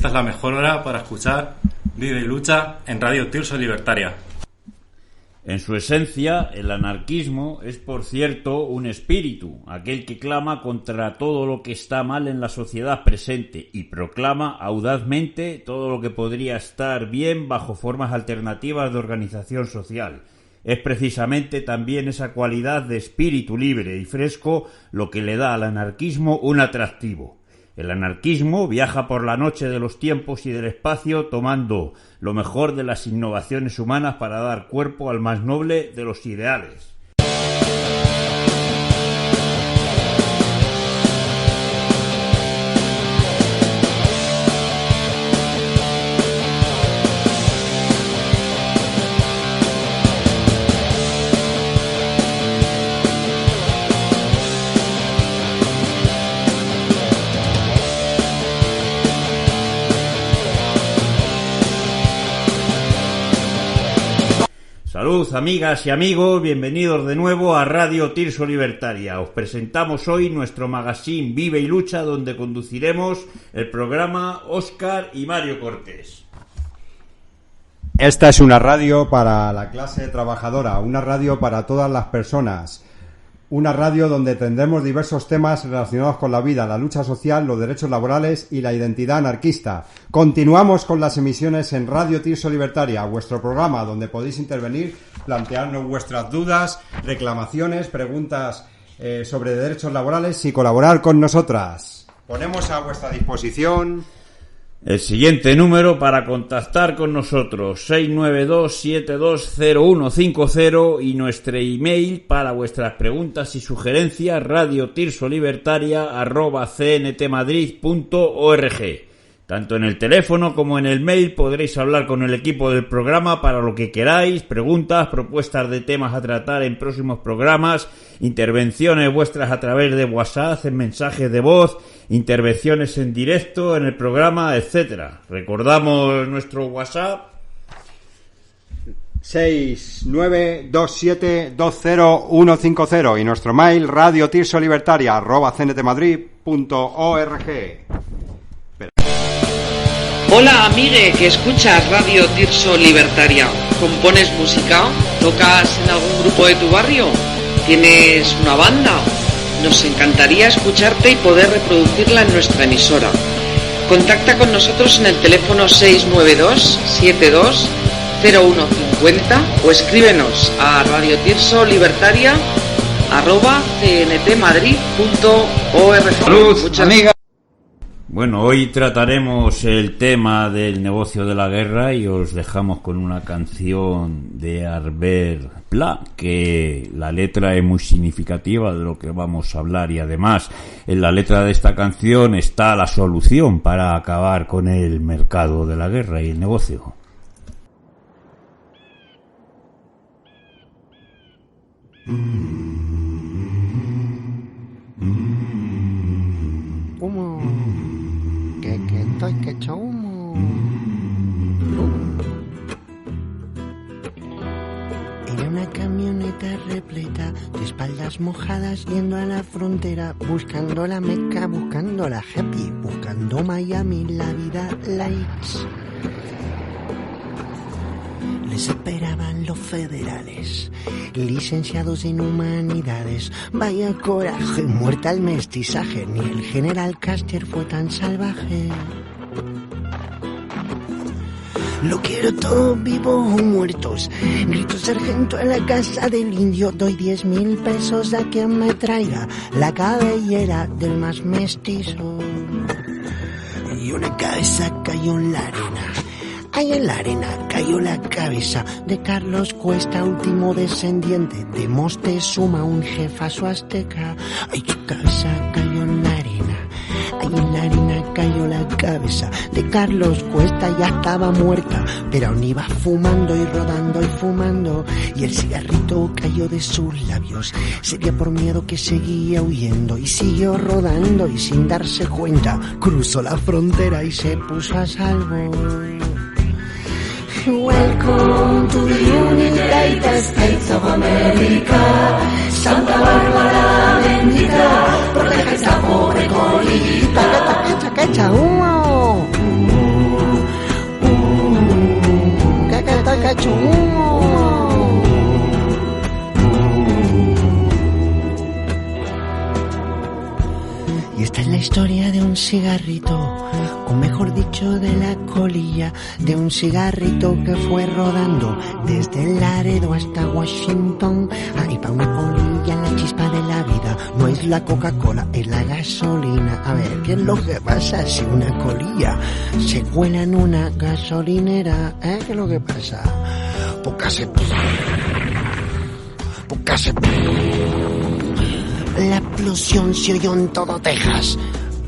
esta es la mejor hora para escuchar Vive y Lucha en Radio Tirso Libertaria. En su esencia, el anarquismo es, por cierto, un espíritu, aquel que clama contra todo lo que está mal en la sociedad presente y proclama audazmente todo lo que podría estar bien bajo formas alternativas de organización social. Es precisamente también esa cualidad de espíritu libre y fresco lo que le da al anarquismo un atractivo. El anarquismo viaja por la noche de los tiempos y del espacio tomando lo mejor de las innovaciones humanas para dar cuerpo al más noble de los ideales. Salud, amigas y amigos, bienvenidos de nuevo a Radio Tirso Libertaria. Os presentamos hoy nuestro magazine Vive y Lucha, donde conduciremos el programa Óscar y Mario Cortés. Esta es una radio para la clase trabajadora, una radio para todas las personas, una radio donde tendremos diversos temas relacionados con la vida, la lucha social, los derechos laborales y la identidad anarquista. Continuamos con las emisiones en Radio Tirso Libertaria, vuestro programa donde podéis intervenir, plantearnos vuestras dudas, reclamaciones, preguntas sobre derechos laborales y colaborar con nosotras. Ponemos a vuestra disposición el siguiente número para contactar con nosotros, 692-720150, y nuestro email para vuestras preguntas y sugerencias, radiotirsolibertaria@cntmadrid.org. Tanto en el teléfono como en el mail podréis hablar con el equipo del programa para lo que queráis, preguntas, propuestas de temas a tratar en próximos programas, intervenciones vuestras a través de WhatsApp, en mensajes de voz, intervenciones en directo en el programa, etcétera. Recordamos nuestro WhatsApp 692720150 y nuestro mail radiotirsolibertaria@cntmadrid.org. Hola amigue, que escuchas Radio Tirso Libertaria. ¿Compones música? ¿Tocas en algún grupo de tu barrio? ¿Tienes una banda? Nos encantaría escucharte y poder reproducirla en nuestra emisora. Contacta con nosotros en el teléfono 692-720150 o escríbenos a radiotirsolibertaria@cntmadrid.org. Salud, muchas amiga. Bueno, hoy trataremos el tema del negocio de la guerra y os dejamos con una canción de Albert Pla, que la letra es muy significativa de lo que vamos a hablar y además en la letra de esta canción está la solución para acabar con el mercado de la guerra y el negocio. Humo, que estoy que echo humo. En una camioneta repleta de espaldas mojadas yendo a la frontera, buscando la Meca, buscando la happy, buscando Miami, la vida likes. Les esperaban los federales, licenciados en humanidades. Vaya coraje, muerta el mestizaje, ni el general Custer fue tan salvaje. Lo quiero todo vivos o muertos. Grito sargento en la casa del indio. Doy 10,000 pesos a quien me traiga la cabellera del más mestizo. Y una cabeza cayó en la arena. Ahí en la arena cayó la cabeza de Carlos Cuesta, último descendiente de Moctezuma, un jefazo azteca. Ay, su cabeza cayó en la arena. Ahí en la arena cayó la cabeza de Carlos Cuesta, ya estaba muerta, pero aún iba fumando y rodando y fumando. Y el cigarrito cayó de sus labios. Sería por miedo que seguía huyendo y siguió rodando y sin darse cuenta cruzó la frontera y se puso a salvo. Welcome to the United States of America. Santa Bárbara bendita, protege esta pobre colita. Que echa humo. cigarrito, o mejor dicho de la colilla de un cigarrito que fue rodando desde Laredo hasta Washington. Y para una colilla la chispa de la vida no es la Coca-Cola, es la gasolina. A ver, ¿qué es lo que pasa si una colilla se cuela en una gasolinera? ¿Qué es lo que pasa? La explosión se oyó en todo Texas.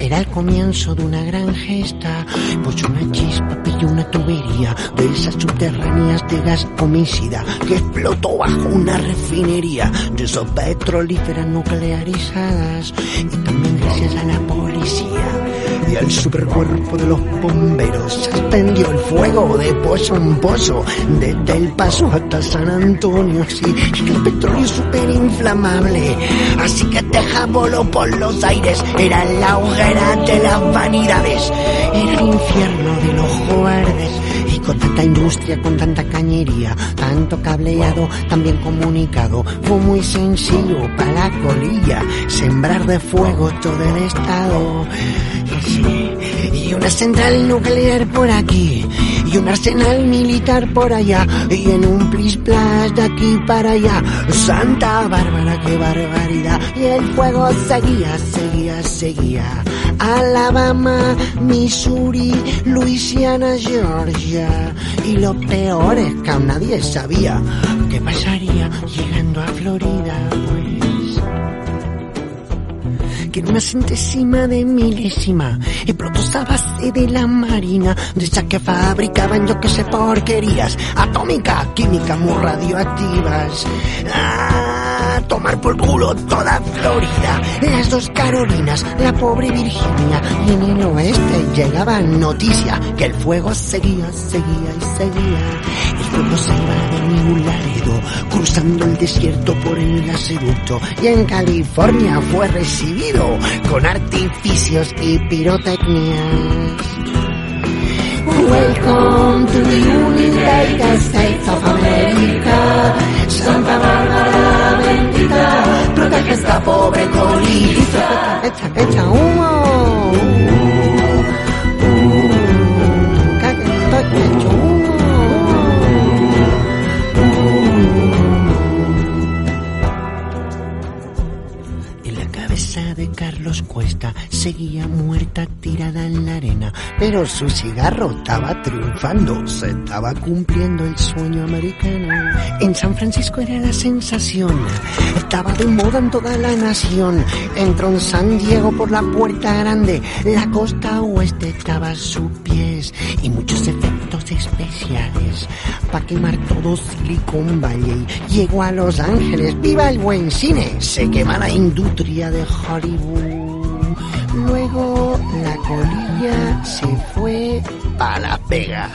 Era el comienzo de una gran gesta, pues una chispa pilló una tubería de esas subterráneas de gas homicida que explotó bajo una refinería de esas petrolíferas nuclearizadas. Y también gracias a la policía y al supercuerpo de los bomberos se extendió el fuego de pozo en pozo, desde El Paso hasta San Antonio. Sí, y que el petróleo es súper inflamable, así que Texas voló por los aires. Era la hoguera de las vanidades, era el infierno del ojo verdes. Y con tanta industria, con tanta cañería, tanto cableado, tan bien comunicado, fue muy sencillo para la colilla sembrar de fuego todo el estado. Y una central nuclear por aquí, y un arsenal militar por allá, y en un plis-plas de aquí para allá. Santa Bárbara, qué barbaridad. Y el fuego seguía. Alabama, Missouri, Luisiana, Georgia. Y lo peor es que aún nadie sabía qué pasaría llegando a Florida, pues. Que en una centésima de milésima explotó esa base de la marina, de esas que fabricaban yo que sé porquerías atómicas, químicas muy radioactivas. Tomar por culo toda Florida, las dos Carolinas, la pobre Virginia. Y en el oeste llegaban noticias que el fuego seguía. El fuego se iba de New Laredo, cruzando el desierto por el gasoducto, y en California fue recibido con artificios y pirotecnias. Welcome to the United States of America. Santa Bárbara bendita, protege esta pobre colita. Echa humo. Echa humo. Y la cabeza de Carlos Cuesta seguía muerta tirada en la arena, pero su cigarro estaba triunfando, se estaba cumpliendo el sueño americano. En San Francisco era la sensación, estaba de moda en toda la nación. Entró en San Diego por la puerta grande, la costa oeste estaba a sus pies, y muchos efectos especiales para quemar todo Silicon Valley. Llegó a Los Ángeles, viva el buen cine, se quema la industria de Hollywood. Luego la colilla se fue pa' Las Vegas,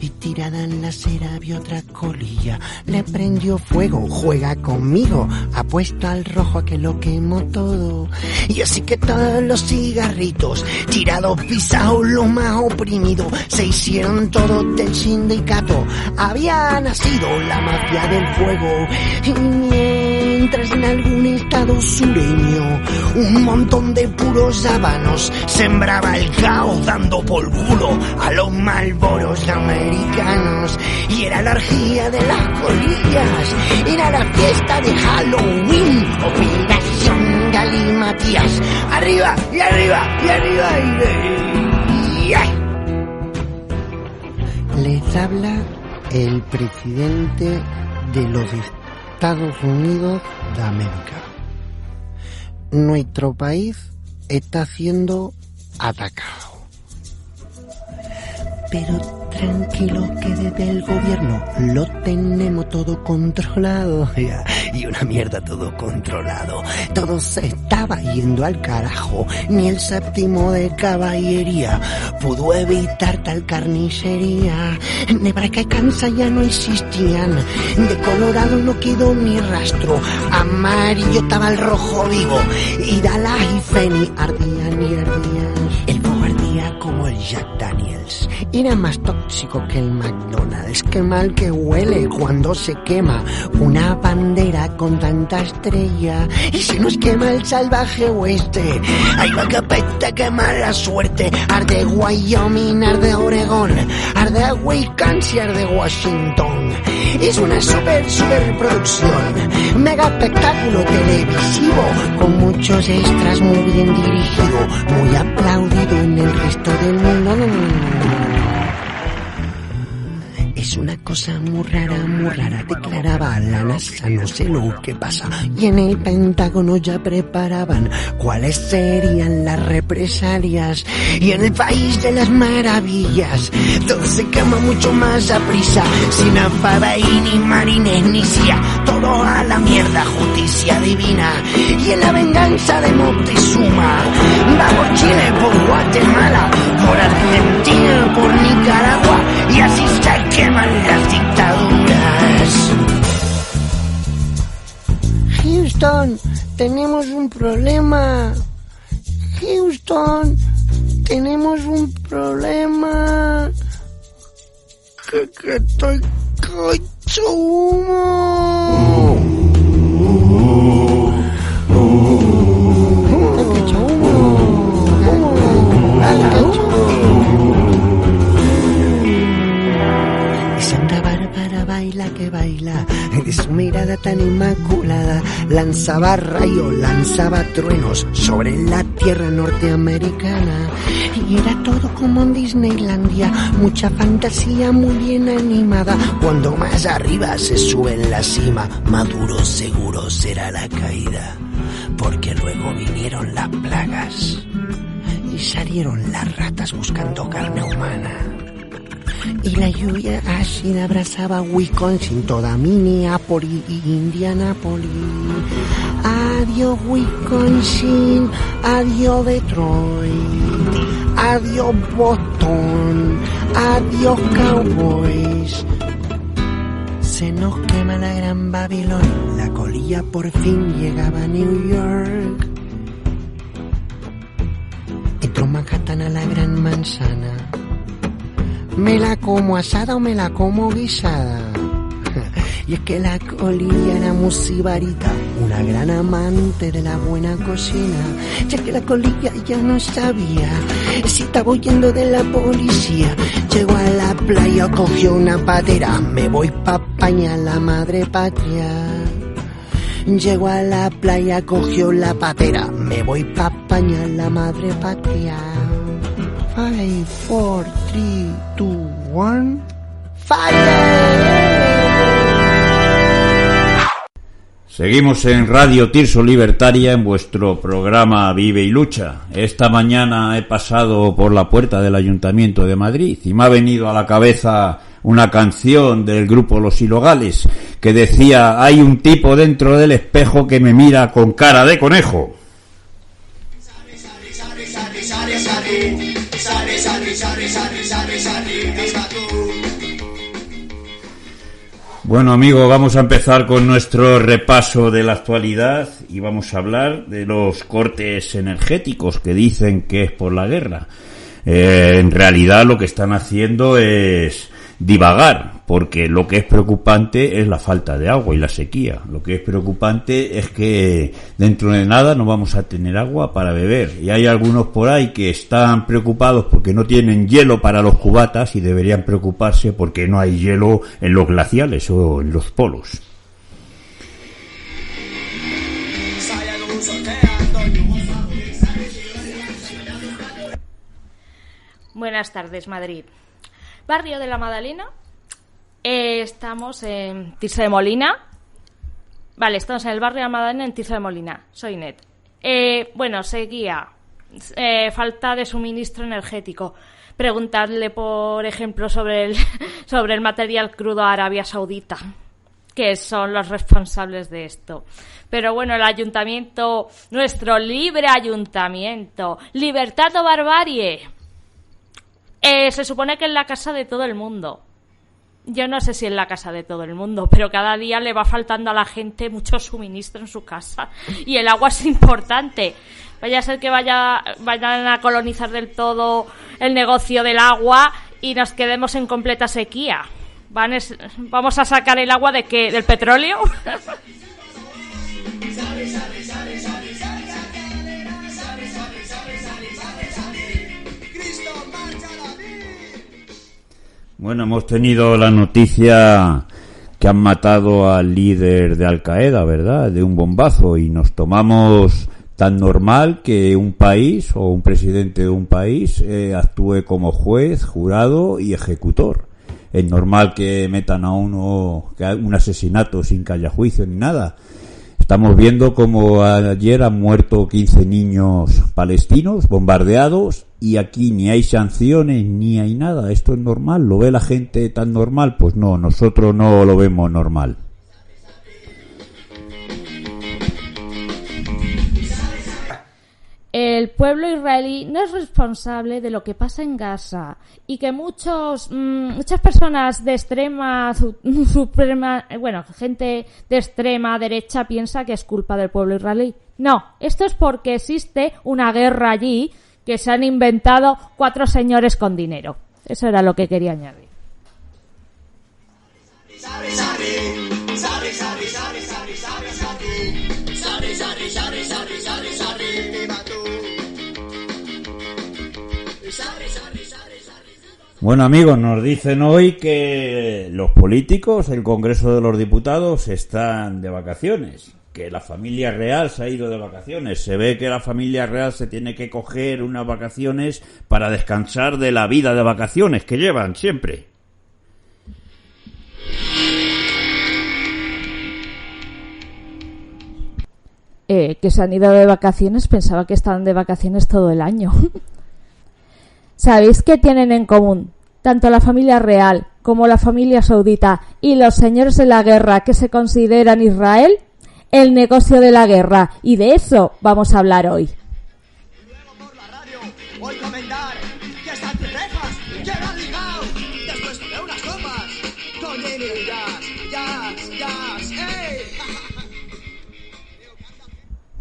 y tirada en la acera vio otra colilla, le prendió fuego. Juega conmigo, apuesto al rojo a que lo quemó todo. Y así que todos los cigarritos tirados, pisados, los más oprimidos, se hicieron todos del sindicato. Había nacido la mafia del fuego, y mientras en algún estado sureño un montón de puros habanos sembraba el caos dando por culo a los Marlboros americanos. Y era la orgía de las colillas, era la fiesta de Halloween, Operación Galimatías, arriba y arriba y arriba y ¡ay! Les habla el presidente de los Estados Unidos de América. Nuestro país está siendo atacado. Pero tranquilo que desde el gobierno lo tenemos todo controlado. Y una mierda todo controlado. Todo se estaba yendo al carajo. Ni el séptimo de caballería pudo evitar tal carnicería. Nebraska y Kansas ya no existían. De Colorado no quedó ni rastro. Amarillo estaba el rojo vivo. Y Dallas y Phoenix ardían y ardían. El fuego ardía como el Jack Daniels. Era más tóxico que el McDonald's. Qué mal que huele cuando se quema una bandera con tanta estrella. Y se nos quema el salvaje oeste. Ay, va que apesta, qué mala suerte. Arde Wyoming, arde Oregón, arde Wisconsin, arde Washington. Es una superproducción, mega espectáculo televisivo, con muchos extras, muy bien dirigido, muy aplaudido en el resto del mundo. Es una cosa muy rara, declaraba la NASA, no sé lo que pasa. Y en el Pentágono ya preparaban cuáles serían las represalias. Y en el país de las maravillas, todo se quema mucho más a prisa. Sin afada y ni marines ni cia, todo a la mierda, justicia divina. Y en la venganza de Moctezuma, va por Chile, por Guatemala, por Argentina, por Nicaragua, y así se queman las dictaduras. Houston, tenemos un problema. Houston, tenemos un problema. Que estoy hecho humo. Santa Bárbara baila que baila, de su mirada tan inmaculada, lanzaba rayos, lanzaba truenos sobre la tierra norteamericana. Y era todo como en Disneylandia, mucha fantasía muy bien animada. Cuando más arriba se sube en la cima, Maduro seguro será la caída, porque luego vinieron las plagas y salieron las ratas buscando carne humana. Y la lluvia ácida abrazaba Wisconsin, toda Minneapolis y Indianapolis. Adiós Wisconsin, adiós Detroit, adiós Boston, adiós Cowboys. Se nos quema la gran Babilón, la colilla por fin llegaba a New York. Entró Manhattan a la gran manzana. ¿Me la como asada o me la como guisada? Y es que la colilla era muy sibarita, una gran amante de la buena cocina. Ya que la colilla ya no sabía si estaba huyendo de la policía. Llegó a la playa, cogió una patera, me voy pa' España, la madre patria. Llegó a la playa, cogió la patera, me voy pa' España, la madre patria. 5, 4, 3, 2, 1, ¡fire! Seguimos en Radio Tirso Libertaria en vuestro programa Vive y Lucha. Esta mañana he pasado por la puerta del Ayuntamiento de Madrid y me ha venido a la cabeza una canción del grupo Los Ilogales que decía: hay un tipo dentro del espejo que me mira con cara de conejo. Bueno, amigos, vamos a empezar con nuestro repaso de la actualidad y vamos a hablar de los cortes energéticos que dicen que es por la guerra. En realidad lo que están haciendo es divagar, porque lo que es preocupante es la falta de agua y la sequía. Lo que es preocupante es que dentro de nada no vamos a tener agua para beber, y hay algunos por ahí que están preocupados porque no tienen hielo para los cubatas y deberían preocuparse porque no hay hielo en los glaciales o en los polos. Buenas tardes, Madrid. Barrio de la Magdalena. Estamos en Tirso de Molina. Vale, estamos en el barrio de la Magdalena, en Tirso de Molina. Soy Net. Bueno, seguía. Falta de suministro energético. Preguntadle, por ejemplo, sobre el material crudo a Arabia Saudita, que son los responsables de esto. Pero bueno, el ayuntamiento, nuestro libre ayuntamiento, libertad o barbarie, se supone que es la casa de todo el mundo. yo no sé si en la casa de todo el mundo, pero cada día le va faltando a la gente mucho suministro en su casa. Y el agua es importante. Vaya a ser que vayan a colonizar del todo el negocio del agua y nos quedemos en completa sequía. ¿Vamos a sacar el agua de qué? ¿Del petróleo? Bueno, hemos tenido la noticia que han matado al líder de Al Qaeda, ¿verdad?, de un bombazo, y nos tomamos tan normal que un país o un presidente de un país actúe como juez, jurado y ejecutor. Es normal que metan a uno, que un asesinato sin que haya juicio ni nada. Estamos viendo como ayer han muerto 15 niños palestinos bombardeados y aquí ni hay sanciones ni hay nada. Esto es normal. ¿Lo ve la gente tan normal? Pues no, nosotros no lo vemos normal. El pueblo israelí no es responsable de lo que pasa en Gaza y que muchas personas de gente de extrema derecha piensa que es culpa del pueblo israelí. No, esto es porque existe una guerra allí que se han inventado 4 señores con dinero. Eso era lo que quería añadir. Bueno, amigos, nos dicen hoy que los políticos, el Congreso de los Diputados, están de vacaciones, que la familia real se ha ido de vacaciones. Se ve que la familia real se tiene que coger unas vacaciones para descansar de la vida de vacaciones que llevan siempre. Que se han ido de vacaciones, pensaba que estaban de vacaciones todo el año. ¿Sabéis qué tienen en común tanto la familia real como la familia saudita y los señores de la guerra que se consideran Israel? El negocio de la guerra, y de eso vamos a hablar hoy.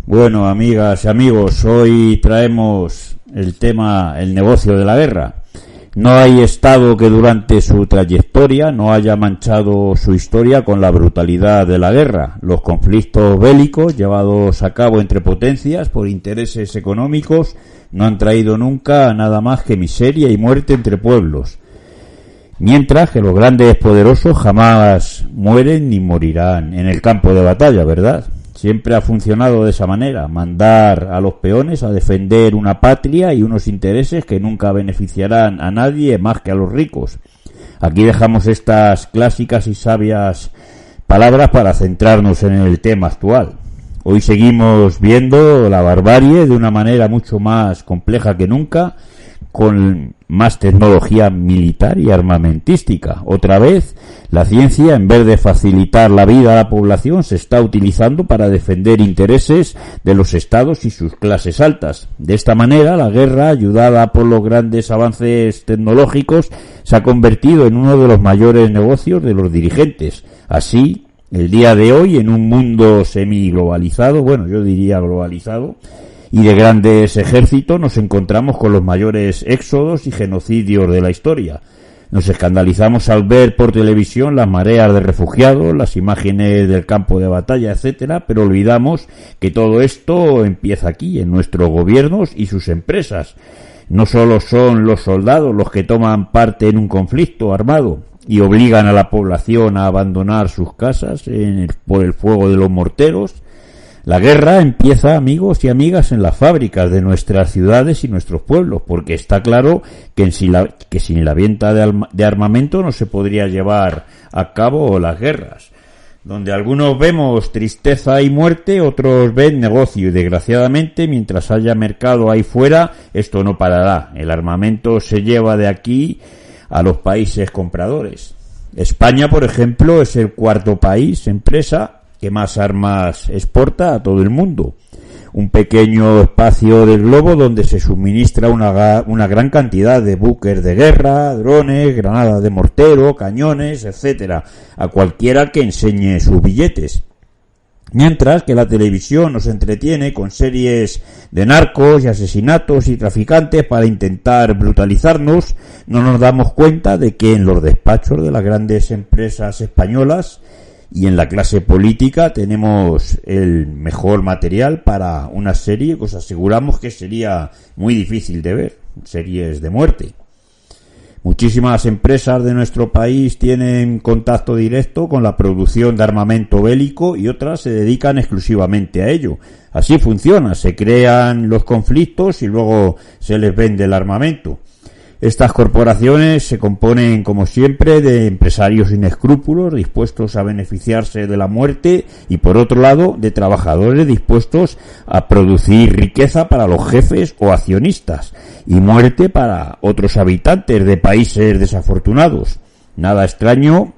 Bueno, amigas y amigos, hoy traemos el tema, el negocio de la guerra. No hay Estado que durante su trayectoria no haya manchado su historia con la brutalidad de la guerra. Los conflictos bélicos llevados a cabo entre potencias por intereses económicos no han traído nunca nada más que miseria y muerte entre pueblos. Mientras que los grandes poderosos jamás mueren ni morirán en el campo de batalla, ¿verdad? Siempre ha funcionado de esa manera, mandar a los peones a defender una patria y unos intereses que nunca beneficiarán a nadie más que a los ricos. Aquí dejamos estas clásicas y sabias palabras para centrarnos en el tema actual. Hoy seguimos viendo la barbarie de una manera mucho más compleja que nunca, con más tecnología militar y armamentística. Otra vez, la ciencia, en vez de facilitar la vida a la población, se está utilizando para defender intereses de los estados y sus clases altas. De esta manera, la guerra, ayudada por los grandes avances tecnológicos, se ha convertido en uno de los mayores negocios de los dirigentes. Así, el día de hoy, en un mundo semi-globalizado, bueno, yo diría globalizado, y de grandes ejércitos, nos encontramos con los mayores éxodos y genocidios de la historia. Nos escandalizamos al ver por televisión las mareas de refugiados, las imágenes del campo de batalla, etcétera, pero olvidamos que todo esto empieza aquí, en nuestros gobiernos y sus empresas. No solo son los soldados los que toman parte en un conflicto armado y obligan a la población a abandonar sus casas por el fuego de los morteros. La guerra empieza, amigos y amigas, en las fábricas de nuestras ciudades y nuestros pueblos, porque está claro que sin la venta de armamento no se podría llevar a cabo las guerras. Donde algunos vemos tristeza y muerte, otros ven negocio, y desgraciadamente, mientras haya mercado ahí fuera, esto no parará. El armamento se lleva de aquí a los países compradores. España, por ejemplo, es el 4º país, empresa, que más armas exporta a todo el mundo. un pequeño espacio del globo donde se suministra una gran cantidad de buques de guerra, drones, granadas de mortero, cañones, etcétera, a cualquiera que enseñe sus billetes. Mientras que la televisión nos entretiene con series de narcos y asesinatos y traficantes para intentar brutalizarnos, no nos damos cuenta de que en los despachos de las grandes empresas españolas y en la clase política tenemos el mejor material para una serie que os aseguramos que sería muy difícil de ver, series de muerte. Muchísimas empresas de nuestro país tienen contacto directo con la producción de armamento bélico y otras se dedican exclusivamente a ello. Así funciona, se crean los conflictos y luego se les vende el armamento. Estas corporaciones se componen, como siempre, de empresarios sin escrúpulos dispuestos a beneficiarse de la muerte y, por otro lado, de trabajadores dispuestos a producir riqueza para los jefes o accionistas y muerte para otros habitantes de países desafortunados. Nada extraño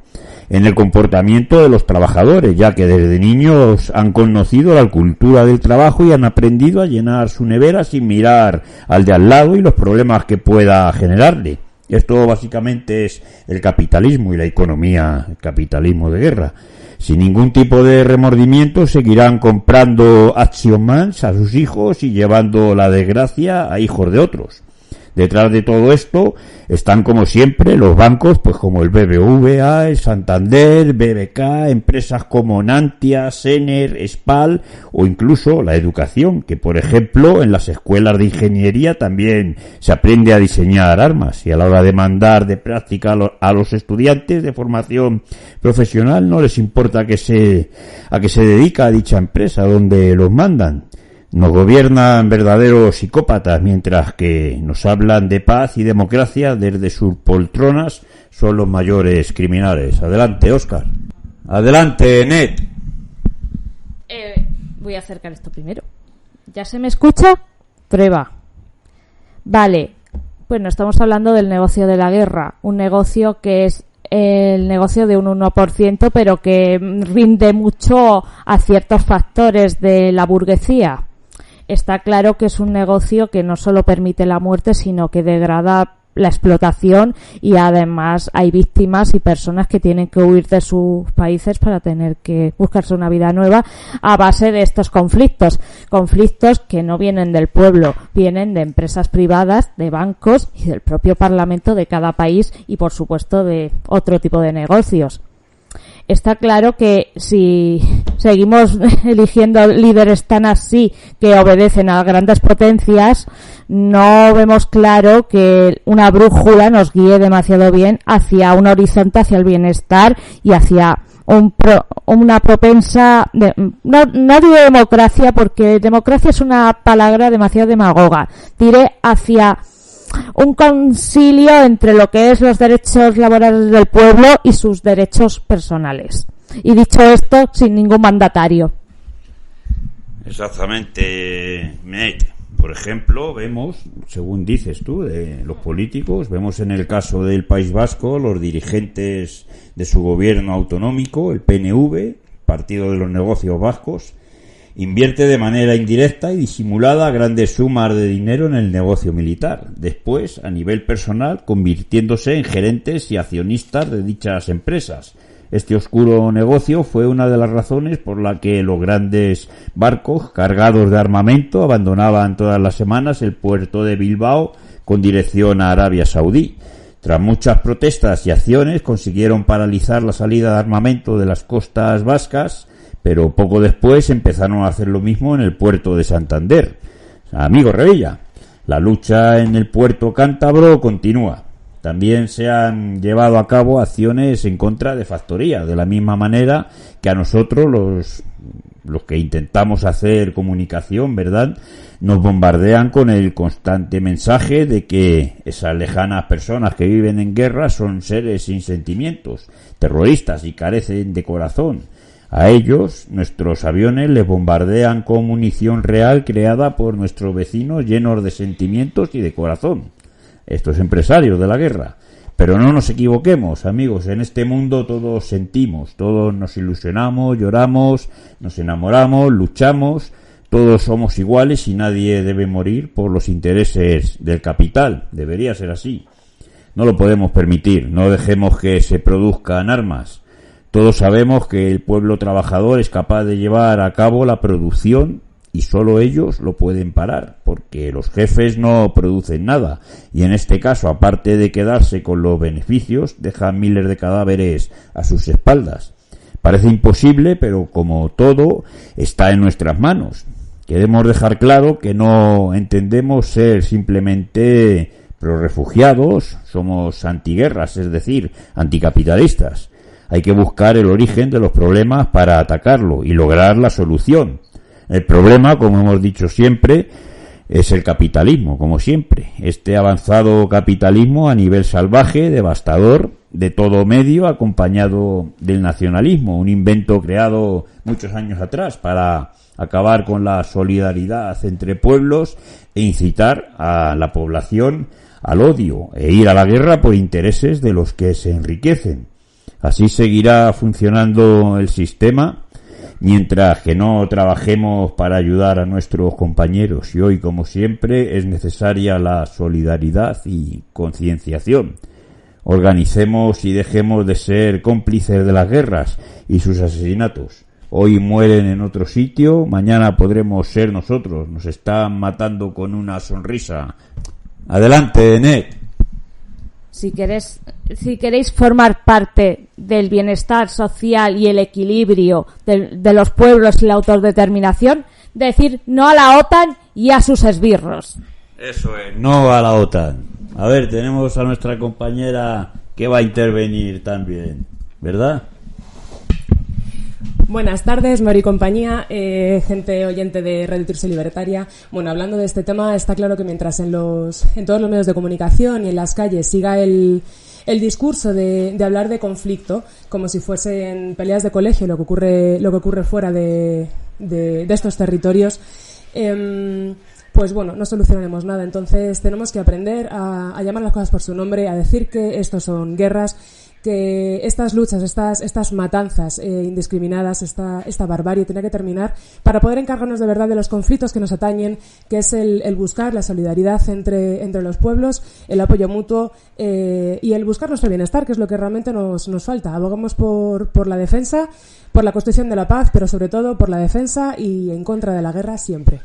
en el comportamiento de los trabajadores, ya que desde niños han conocido la cultura del trabajo y han aprendido a llenar su nevera sin mirar al de al lado y los problemas que pueda generarle. Esto básicamente es el capitalismo y la economía, el capitalismo de guerra. Sin ningún tipo de remordimiento seguirán comprando Action Mans a sus hijos y llevando la desgracia a hijos de otros. Detrás de todo esto están, como siempre, los bancos, pues como el BBVA, el Santander, BBK, empresas como Nantia, Sener, Spal o incluso la educación, que por ejemplo en las escuelas de ingeniería también se aprende a diseñar armas y a la hora de mandar de práctica a los estudiantes de formación profesional no les importa a qué se dedica a dicha empresa donde los mandan. Nos gobiernan verdaderos psicópatas, mientras que nos hablan de paz y democracia desde sus poltronas son los mayores criminales. Adelante, Óscar. Adelante, Ned. Voy a acercar esto primero. ¿Ya se me escucha? Prueba. Vale. Bueno, estamos hablando del negocio de la guerra. Un negocio que es el negocio de un 1%, pero que rinde mucho a ciertos factores de la burguesía. Está claro que es un negocio que no solo permite la muerte, sino que degrada la explotación y además hay víctimas y personas que tienen que huir de sus países para tener que buscarse una vida nueva a base de estos conflictos. Conflictos que no vienen del pueblo, vienen de empresas privadas, de bancos y del propio parlamento de cada país y por supuesto de otro tipo de negocios. Está claro que si seguimos eligiendo líderes tan así que obedecen a grandes potencias, no vemos claro que una brújula nos guíe demasiado bien hacia un horizonte, hacia el bienestar y hacia una propensa, no digo democracia porque democracia es una palabra demasiado demagoga, diré hacia un concilio entre lo que es los derechos laborales del pueblo y sus derechos personales. Y dicho esto, sin ningún mandatario. Exactamente, Nate. Por ejemplo, vemos, según dices tú, de los políticos, vemos en el caso del País Vasco los dirigentes de su gobierno autonómico, el PNV, Partido de los Negocios Vascos, invierte de manera indirecta y disimulada grandes sumas de dinero en el negocio militar, después, a nivel personal, convirtiéndose en gerentes y accionistas de dichas empresas. Este oscuro negocio fue una de las razones por la que los grandes barcos cargados de armamento abandonaban todas las semanas el puerto de Bilbao con dirección a Arabia Saudí. Tras muchas protestas y acciones consiguieron paralizar la salida de armamento de las costas vascas, pero poco después empezaron a hacer lo mismo en el puerto de Santander. Amigo Revilla, la lucha en el puerto cántabro continúa. También se han llevado a cabo acciones en contra de factorías, de la misma manera que a nosotros, los que intentamos hacer comunicación, ¿verdad?, nos bombardean con el constante mensaje de que esas lejanas personas que viven en guerra son seres sin sentimientos, terroristas y carecen de corazón. A ellos, nuestros aviones les bombardean con munición real creada por nuestros vecinos llenos de sentimientos y de corazón. Estos empresarios de la guerra. Pero no nos equivoquemos, amigos, en este mundo todos sentimos, todos nos ilusionamos, lloramos, nos enamoramos, luchamos, Todos somos iguales y nadie debe morir por los intereses del capital. Debería ser así. No lo podemos permitir. No dejemos que se produzcan armas. Todos sabemos que el pueblo trabajador es capaz de llevar a cabo la producción y solo ellos lo pueden parar, porque los jefes no producen nada y en este caso, aparte de quedarse con los beneficios, dejan miles de cadáveres a sus espaldas. Parece imposible, pero como todo, está en nuestras manos. Queremos dejar claro que no entendemos ser simplemente prorrefugiados, somos antiguerras, es decir, anticapitalistas. Hay que buscar el origen de los problemas para atacarlo y lograr la solución. El problema, como hemos dicho siempre, es el capitalismo, como siempre. Este avanzado capitalismo a nivel salvaje, devastador, de todo medio, acompañado del nacionalismo, un invento creado muchos años atrás para acabar con la solidaridad entre pueblos e incitar a la población al odio e ir a la guerra por intereses de los que se enriquecen. Así seguirá funcionando el sistema mientras que no trabajemos para ayudar a nuestros compañeros, y hoy, como siempre, es necesaria la solidaridad y concienciación. Organicemos y dejemos de ser cómplices de las guerras y sus asesinatos. Hoy mueren en otro sitio, mañana podremos ser nosotros. Nos están matando con una sonrisa. Adelante, Ned. Si queréis formar parte del bienestar social y el equilibrio de los pueblos y la autodeterminación, decir no a la OTAN y a sus esbirros. Eso es, no a la OTAN. A ver, tenemos a nuestra compañera que va a intervenir también, ¿verdad? Buenas tardes, Mori y compañía, gente oyente de Radio Tirso Libertaria. Bueno, hablando de este tema, está claro que mientras en todos los medios de comunicación y en las calles siga el discurso de hablar de conflicto, como si fuesen peleas de colegio, lo que ocurre fuera de estos territorios, pues bueno, no solucionaremos nada. Entonces tenemos que aprender a llamar las cosas por su nombre, a decir que estos son guerras, que estas luchas, estas matanzas indiscriminadas, esta barbarie tiene que terminar para poder encargarnos de verdad de los conflictos que nos atañen, que es el buscar la solidaridad entre los pueblos, el apoyo mutuo y el buscar nuestro bienestar, que es lo que realmente nos falta. Abogamos por la defensa, por la construcción de la paz, pero sobre todo por la defensa y en contra de la guerra siempre.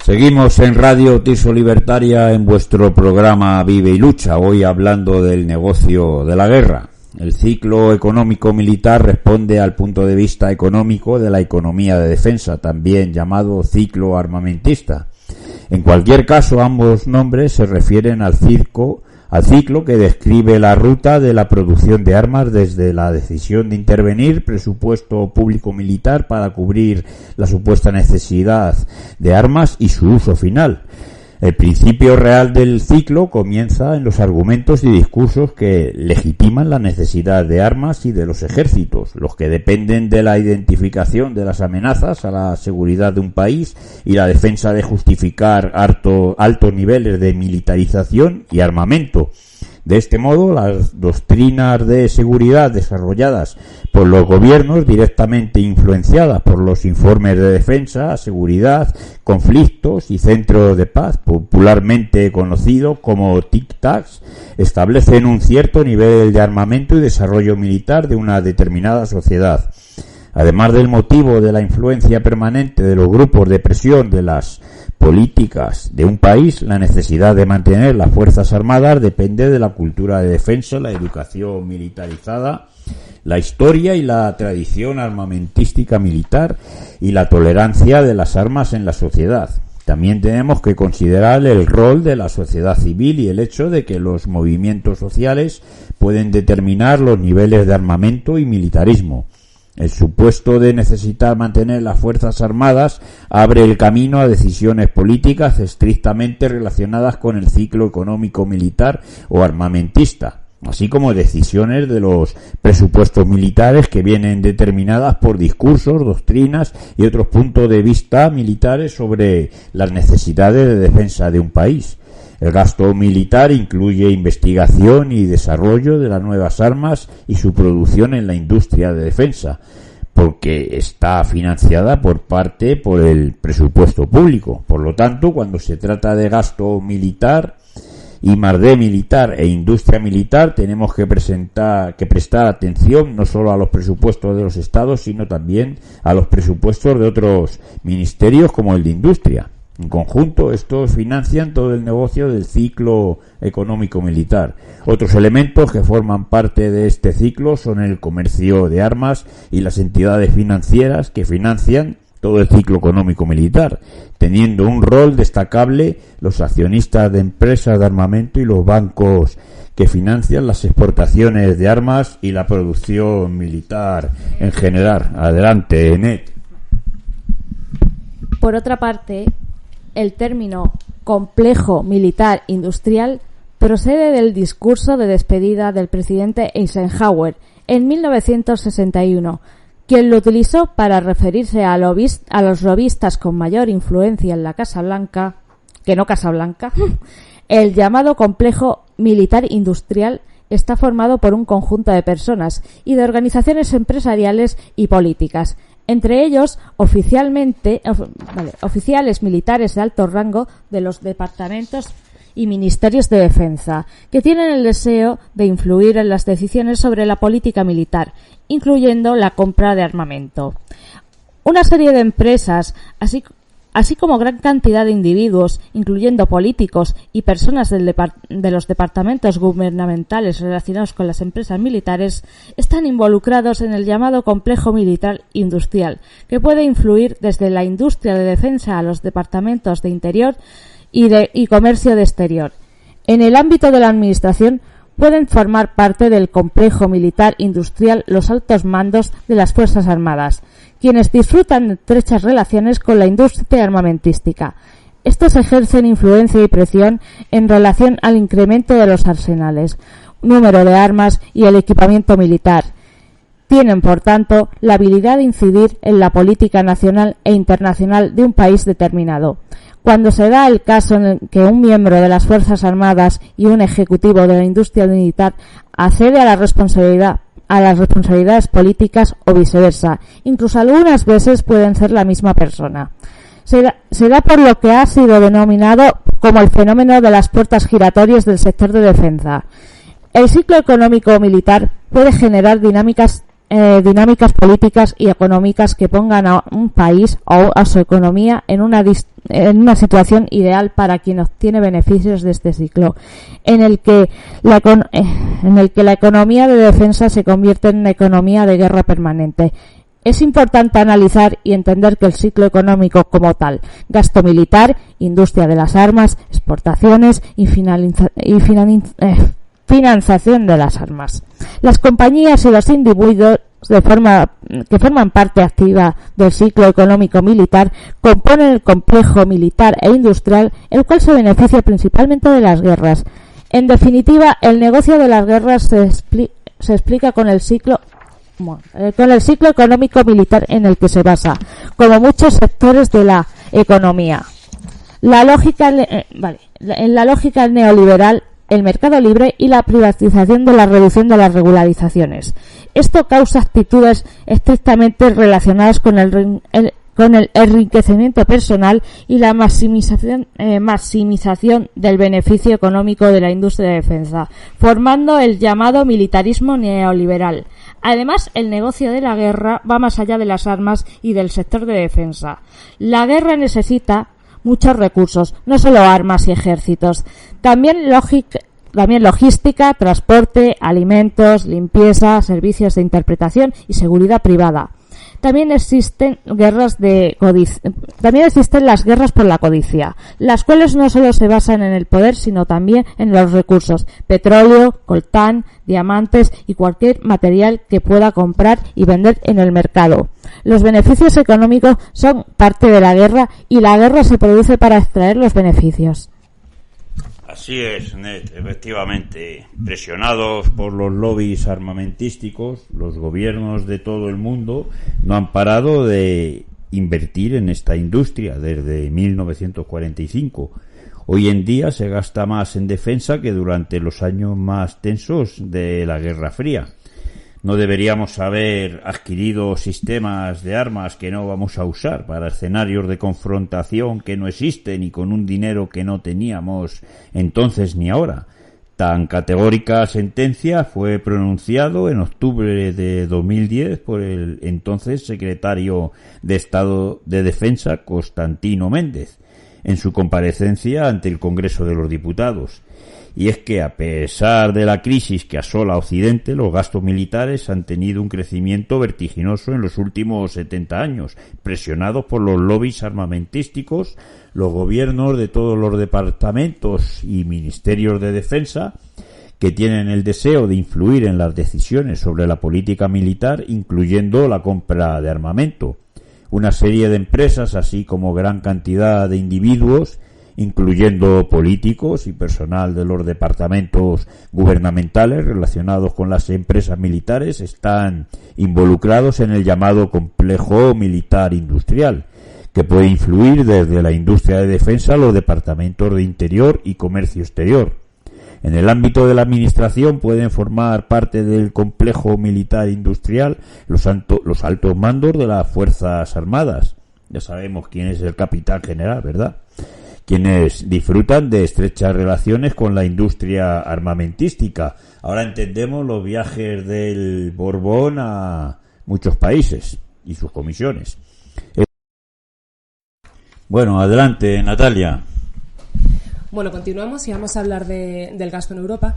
Seguimos en Radio Tirso Libertaria en vuestro programa Vive y Lucha, hoy hablando del negocio de la guerra. El ciclo económico-militar responde al punto de vista económico de la economía de defensa, también llamado ciclo armamentista. En cualquier caso, ambos nombres se refieren al ciclo que describe la ruta de la producción de armas desde la decisión de intervenir, presupuesto público militar para cubrir la supuesta necesidad de armas y su uso final. El principio real del ciclo comienza en los argumentos y discursos que legitiman la necesidad de armas y de los ejércitos, los que dependen de la identificación de las amenazas a la seguridad de un país y la defensa de justificar altos niveles de militarización y armamento. De este modo, las doctrinas de seguridad desarrolladas por los gobiernos, directamente influenciadas por los informes de defensa, seguridad, conflictos y centros de paz, popularmente conocidos como tic-tacs, establecen un cierto nivel de armamento y desarrollo militar de una determinada sociedad. Además del motivo de la influencia permanente de los grupos de presión de las políticas de un país, la necesidad de mantener las fuerzas armadas depende de la cultura de defensa, la educación militarizada, la historia y la tradición armamentística militar y la tolerancia de las armas en la sociedad. También tenemos que considerar el rol de la sociedad civil y el hecho de que los movimientos sociales pueden determinar los niveles de armamento y militarismo. El supuesto de necesitar mantener las fuerzas armadas abre el camino a decisiones políticas estrictamente relacionadas con el ciclo económico militar o armamentista, así como decisiones de los presupuestos militares que vienen determinadas por discursos, doctrinas y otros puntos de vista militares sobre las necesidades de defensa de un país. El gasto militar incluye investigación y desarrollo de las nuevas armas y su producción en la industria de defensa, porque está financiada por el presupuesto público. Por lo tanto, cuando se trata de gasto militar, I+D militar e industria militar, tenemos que prestar atención no solo a los presupuestos de los estados, sino también a los presupuestos de otros ministerios como el de industria. En conjunto, estos financian todo el negocio del ciclo económico-militar. Otros elementos que forman parte de este ciclo son el comercio de armas y las entidades financieras que financian todo el ciclo económico-militar, teniendo un rol destacable los accionistas de empresas de armamento y los bancos que financian las exportaciones de armas y la producción militar en general. Adelante, Enet. Por otra parte, el término complejo militar industrial procede del discurso de despedida del presidente Eisenhower en 1961, quien lo utilizó para referirse a los lobistas con mayor influencia en la Casa Blanca, que no Casa Blanca. El llamado complejo militar industrial está formado por un conjunto de personas y de organizaciones empresariales y políticas, entre ellos oficiales militares de alto rango de los departamentos y ministerios de defensa, que tienen el deseo de influir en las decisiones sobre la política militar, incluyendo la compra de armamento. Una serie de empresas, así como gran cantidad de individuos, incluyendo políticos y personas de los departamentos gubernamentales relacionados con las empresas militares, están involucrados en el llamado complejo militar industrial, que puede influir desde la industria de defensa a los departamentos de interior y comercio de exterior. En el ámbito de la administración, pueden formar parte del complejo militar industrial los altos mandos de las Fuerzas Armadas, quienes disfrutan de estrechas relaciones con la industria armamentística. Estos ejercen influencia y presión en relación al incremento de los arsenales, número de armas y el equipamiento militar. Tienen, por tanto, la habilidad de incidir en la política nacional e internacional de un país determinado. Cuando se da el caso en el que un miembro de las Fuerzas Armadas y un ejecutivo de la industria militar accede a las responsabilidades políticas o viceversa, incluso algunas veces pueden ser la misma persona. Se da por lo que ha sido denominado como el fenómeno de las puertas giratorias del sector de defensa. El ciclo económico militar puede generar dinámicas dinámicas políticas y económicas que pongan a un país o a su economía en una situación ideal para quien obtiene beneficios de este ciclo, en el que la economía de defensa se convierte en una economía de guerra permanente. Es importante analizar y entender que el ciclo económico como tal, gasto militar, industria de las armas, exportaciones y financiación de las armas. Las compañías y los individuos que forman parte activa del ciclo económico militar componen el complejo militar e industrial, el cual se beneficia principalmente de las guerras. En definitiva, el negocio de las guerras se explica con el ciclo económico militar en el que se basa, como muchos sectores de la economía. En la lógica neoliberal, el mercado libre y la privatización de la reducción de las regularizaciones. Esto causa actitudes estrictamente relacionadas con el enriquecimiento personal y la maximización del beneficio económico de la industria de defensa, formando el llamado militarismo neoliberal. Además, el negocio de la guerra va más allá de las armas y del sector de defensa. La guerra necesita muchos recursos, no solo armas y ejércitos, también logística, transporte, alimentos, limpieza, servicios de interpretación y seguridad privada. También existen las guerras por la codicia, las cuales no solo se basan en el poder, sino también en los recursos, petróleo, coltán, diamantes y cualquier material que pueda comprar y vender en el mercado. Los beneficios económicos son parte de la guerra y la guerra se produce para extraer los beneficios. Así es, Ned, efectivamente. Presionados por los lobbies armamentísticos, los gobiernos de todo el mundo no han parado de invertir en esta industria desde 1945. Hoy en día se gasta más en defensa que durante los años más tensos de la Guerra Fría. No deberíamos haber adquirido sistemas de armas que no vamos a usar para escenarios de confrontación que no existen y con un dinero que no teníamos entonces ni ahora. Tan categórica sentencia fue pronunciado en octubre de 2010 por el entonces secretario de Estado de Defensa, Constantino Méndez, en su comparecencia ante el Congreso de los Diputados. Y es que a pesar de la crisis que asola a Occidente, los gastos militares han tenido un crecimiento vertiginoso en los últimos 70 años, presionados por los lobbies armamentísticos, los gobiernos de todos los departamentos y ministerios de defensa, que tienen el deseo de influir en las decisiones sobre la política militar, incluyendo la compra de armamento. Una serie de empresas, así como gran cantidad de individuos, incluyendo políticos y personal de los departamentos gubernamentales relacionados con las empresas militares, están involucrados en el llamado complejo militar industrial, que puede influir desde la industria de defensa a los departamentos de Interior y Comercio Exterior. En el ámbito de la administración pueden formar parte del complejo militar industrial los altos mandos de las Fuerzas Armadas. Ya sabemos quién es el capitán general, ¿verdad?, quienes disfrutan de estrechas relaciones con la industria armamentística. Ahora entendemos los viajes del Borbón a muchos países y sus comisiones. Bueno, adelante, Natalia. Bueno, continuamos y vamos a hablar del gasto en Europa.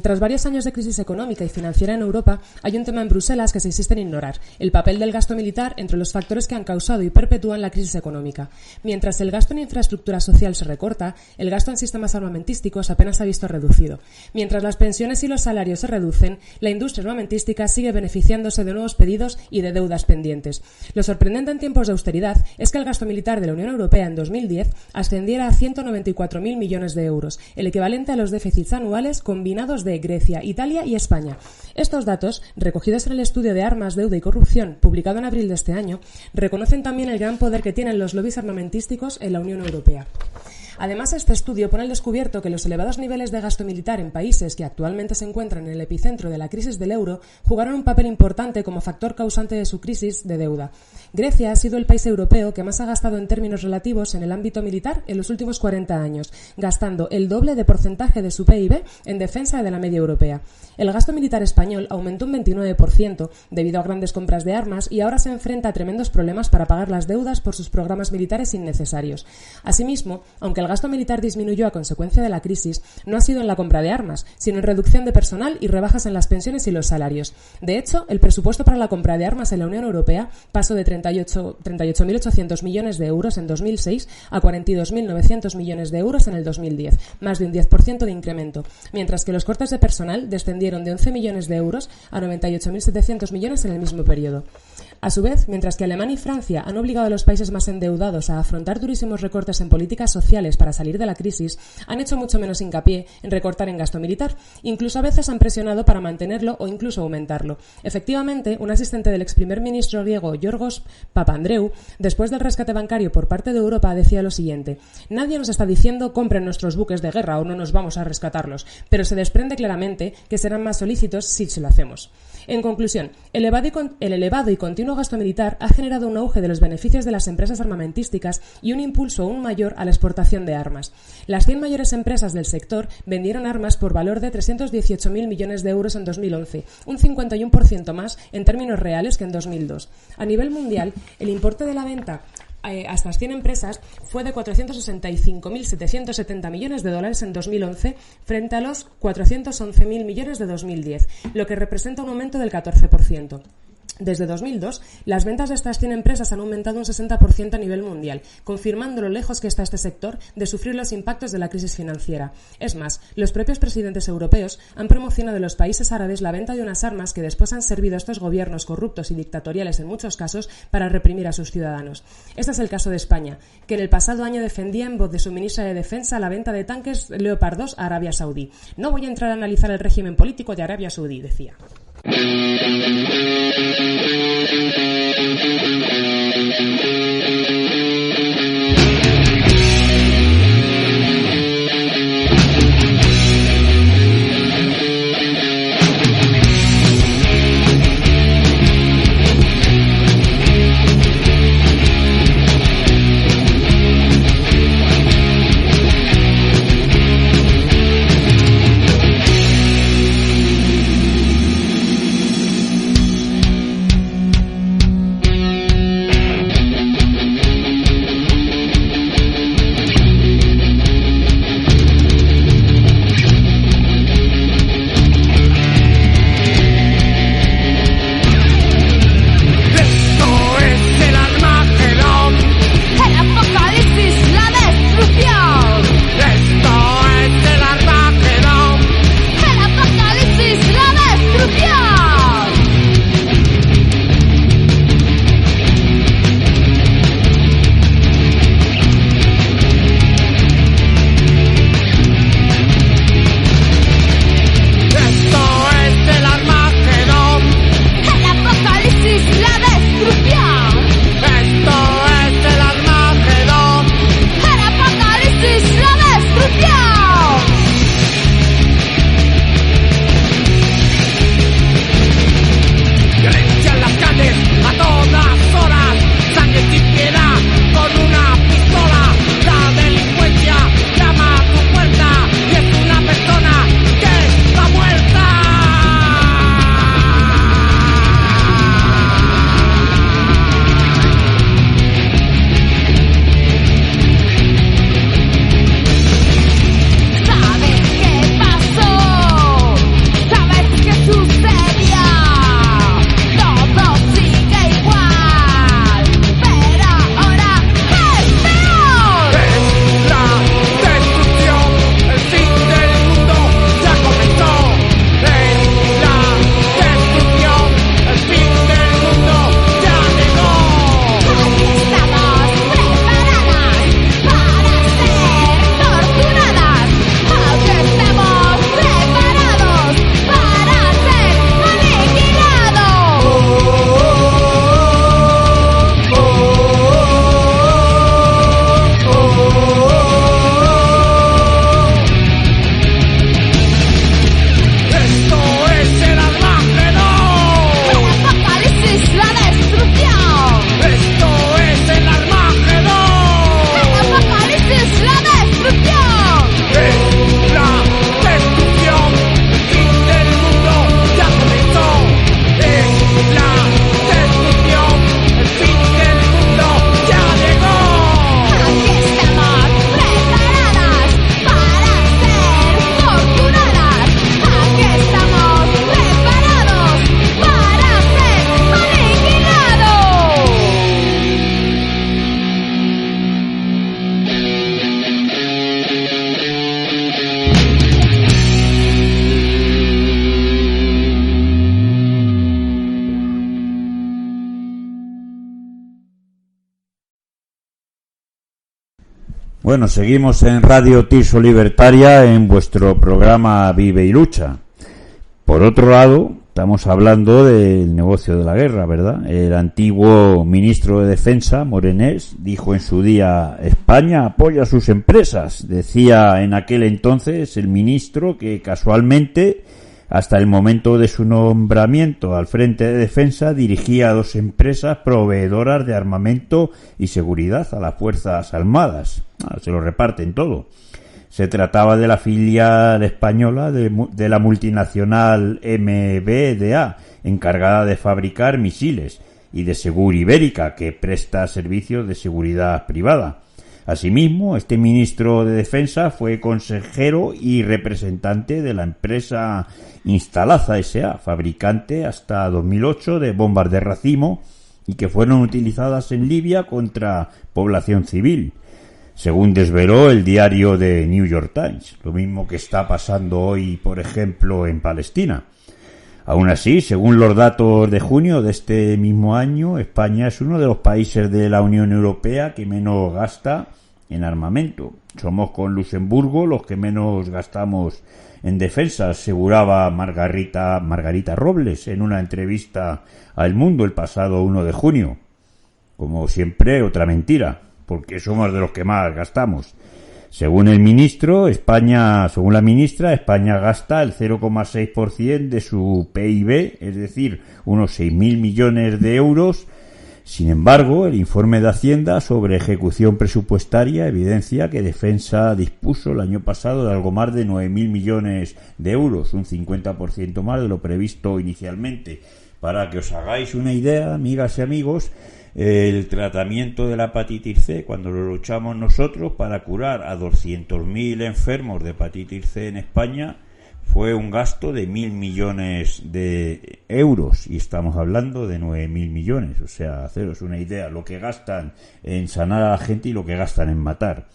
Tras varios años de crisis económica y financiera en Europa, hay un tema en Bruselas que se insiste en ignorar: el papel del gasto militar entre los factores que han causado y perpetúan la crisis económica. Mientras el gasto en infraestructura social se recorta, el gasto en sistemas armamentísticos apenas se ha visto reducido. Mientras las pensiones y los salarios se reducen, la industria armamentística sigue beneficiándose de nuevos pedidos y de deudas pendientes. Lo sorprendente en tiempos de austeridad es que el gasto militar de la Unión Europea en 2010 ascendiera a 194.000 millones de euros, el equivalente a los déficits anuales combinados de Grecia, Italia y España. Estos datos, recogidos en el estudio de Armas, Deuda y Corrupción, publicado en abril de este año, reconocen también el gran poder que tienen los lobbies armamentísticos en la Unión Europea. Además, este estudio pone al descubierto que los elevados niveles de gasto militar en países que actualmente se encuentran en el epicentro de la crisis del euro jugaron un papel importante como factor causante de su crisis de deuda. Grecia ha sido el país europeo que más ha gastado en términos relativos en el ámbito militar en los últimos 40 años, gastando el doble de porcentaje de su PIB en defensa de la media europea. El gasto militar español aumentó un 29% debido a grandes compras de armas y ahora se enfrenta a tremendos problemas para pagar las deudas por sus programas militares innecesarios. Asimismo, aunque el gasto militar disminuyó a consecuencia de la crisis, no ha sido en la compra de armas, sino en reducción de personal y rebajas en las pensiones y los salarios. De hecho, el presupuesto para la compra de armas en la Unión Europea pasó de 38.800 millones de euros en 2006 a 42.900 millones de euros en el 2010, más de un 10% de incremento, mientras que los cortes de personal descendieron de 11 millones de euros a 98.700 millones en el mismo periodo. A su vez, mientras que Alemania y Francia han obligado a los países más endeudados a afrontar durísimos recortes en políticas sociales para salir de la crisis, han hecho mucho menos hincapié en recortar en gasto militar. Incluso a veces han presionado para mantenerlo o incluso aumentarlo. Efectivamente, un asistente del ex primer ministro griego Yorgos Papandreou, después del rescate bancario por parte de Europa, decía lo siguiente: nadie nos está diciendo compren nuestros buques de guerra o no nos vamos a rescatarlos, pero se desprende claramente que serán más solícitos si se lo hacemos. En conclusión, el elevado y continuo gasto militar ha generado un auge de los beneficios de las empresas armamentísticas y un impulso aún mayor a la exportación de armas. Las 100 mayores empresas del sector vendieron armas por valor de 318.000 millones de euros en 2011, un 51% más en términos reales que en 2002. A nivel mundial, el importe de la venta a estas 100 empresas fue de 465.770 millones de dólares en 2011 frente a los 411.000 millones de 2010, lo que representa un aumento del 14%. Desde 2002, las ventas de estas 100 empresas han aumentado un 60% a nivel mundial, confirmando lo lejos que está este sector de sufrir los impactos de la crisis financiera. Es más, los propios presidentes europeos han promocionado en los países árabes la venta de unas armas que después han servido a estos gobiernos corruptos y dictatoriales en muchos casos para reprimir a sus ciudadanos. Este es el caso de España, que en el pasado año defendía en voz de su ministra de Defensa la venta de tanques Leopard 2 a Arabia Saudí. No voy a entrar a analizar el régimen político de Arabia Saudí, decía. Bueno, seguimos en Radio Tirso Libertaria en vuestro programa Vive y Lucha. Por otro lado, estamos hablando del negocio de la guerra, ¿verdad? El antiguo ministro de Defensa, Morenés, dijo en su día: España apoya a sus empresas. Decía en aquel entonces el ministro que casualmente, hasta el momento de su nombramiento al frente de defensa, dirigía a 2 empresas proveedoras de armamento y seguridad a las Fuerzas Armadas. Se lo reparten todo. Se trataba de la filial española de la multinacional MBDA, encargada de fabricar misiles, y de Segur Ibérica, que presta servicios de seguridad privada. Asimismo, este ministro de Defensa fue consejero y representante de la empresa Instalaza S.A., fabricante hasta 2008 de bombas de racimo y que fueron utilizadas en Libia contra población civil, según desveló el diario The New York Times. Lo mismo que está pasando hoy, por ejemplo, en Palestina. Aún así, según los datos de junio de este mismo año, España es uno de los países de la Unión Europea que menos gasta en armamento. Somos con Luxemburgo los que menos gastamos en defensa, aseguraba Margarita Robles en una entrevista a El Mundo el pasado 1 de junio. Como siempre, otra mentira, porque somos de los que más gastamos. Según el ministro, según la ministra, España gasta el 0,6% de su PIB, es decir, unos 6.000 millones de euros. Sin embargo, el informe de Hacienda sobre ejecución presupuestaria evidencia que Defensa dispuso el año pasado de algo más de 9.000 millones de euros, un 50% más de lo previsto inicialmente. Para que os hagáis una idea, amigas y amigos, el tratamiento de la hepatitis C, cuando lo luchamos nosotros para curar a 200.000 enfermos de hepatitis C en España, fue un gasto de 1.000 millones de euros y estamos hablando de 9.000 millones. O sea, haceros una idea, lo que gastan en sanar a la gente y lo que gastan en matar.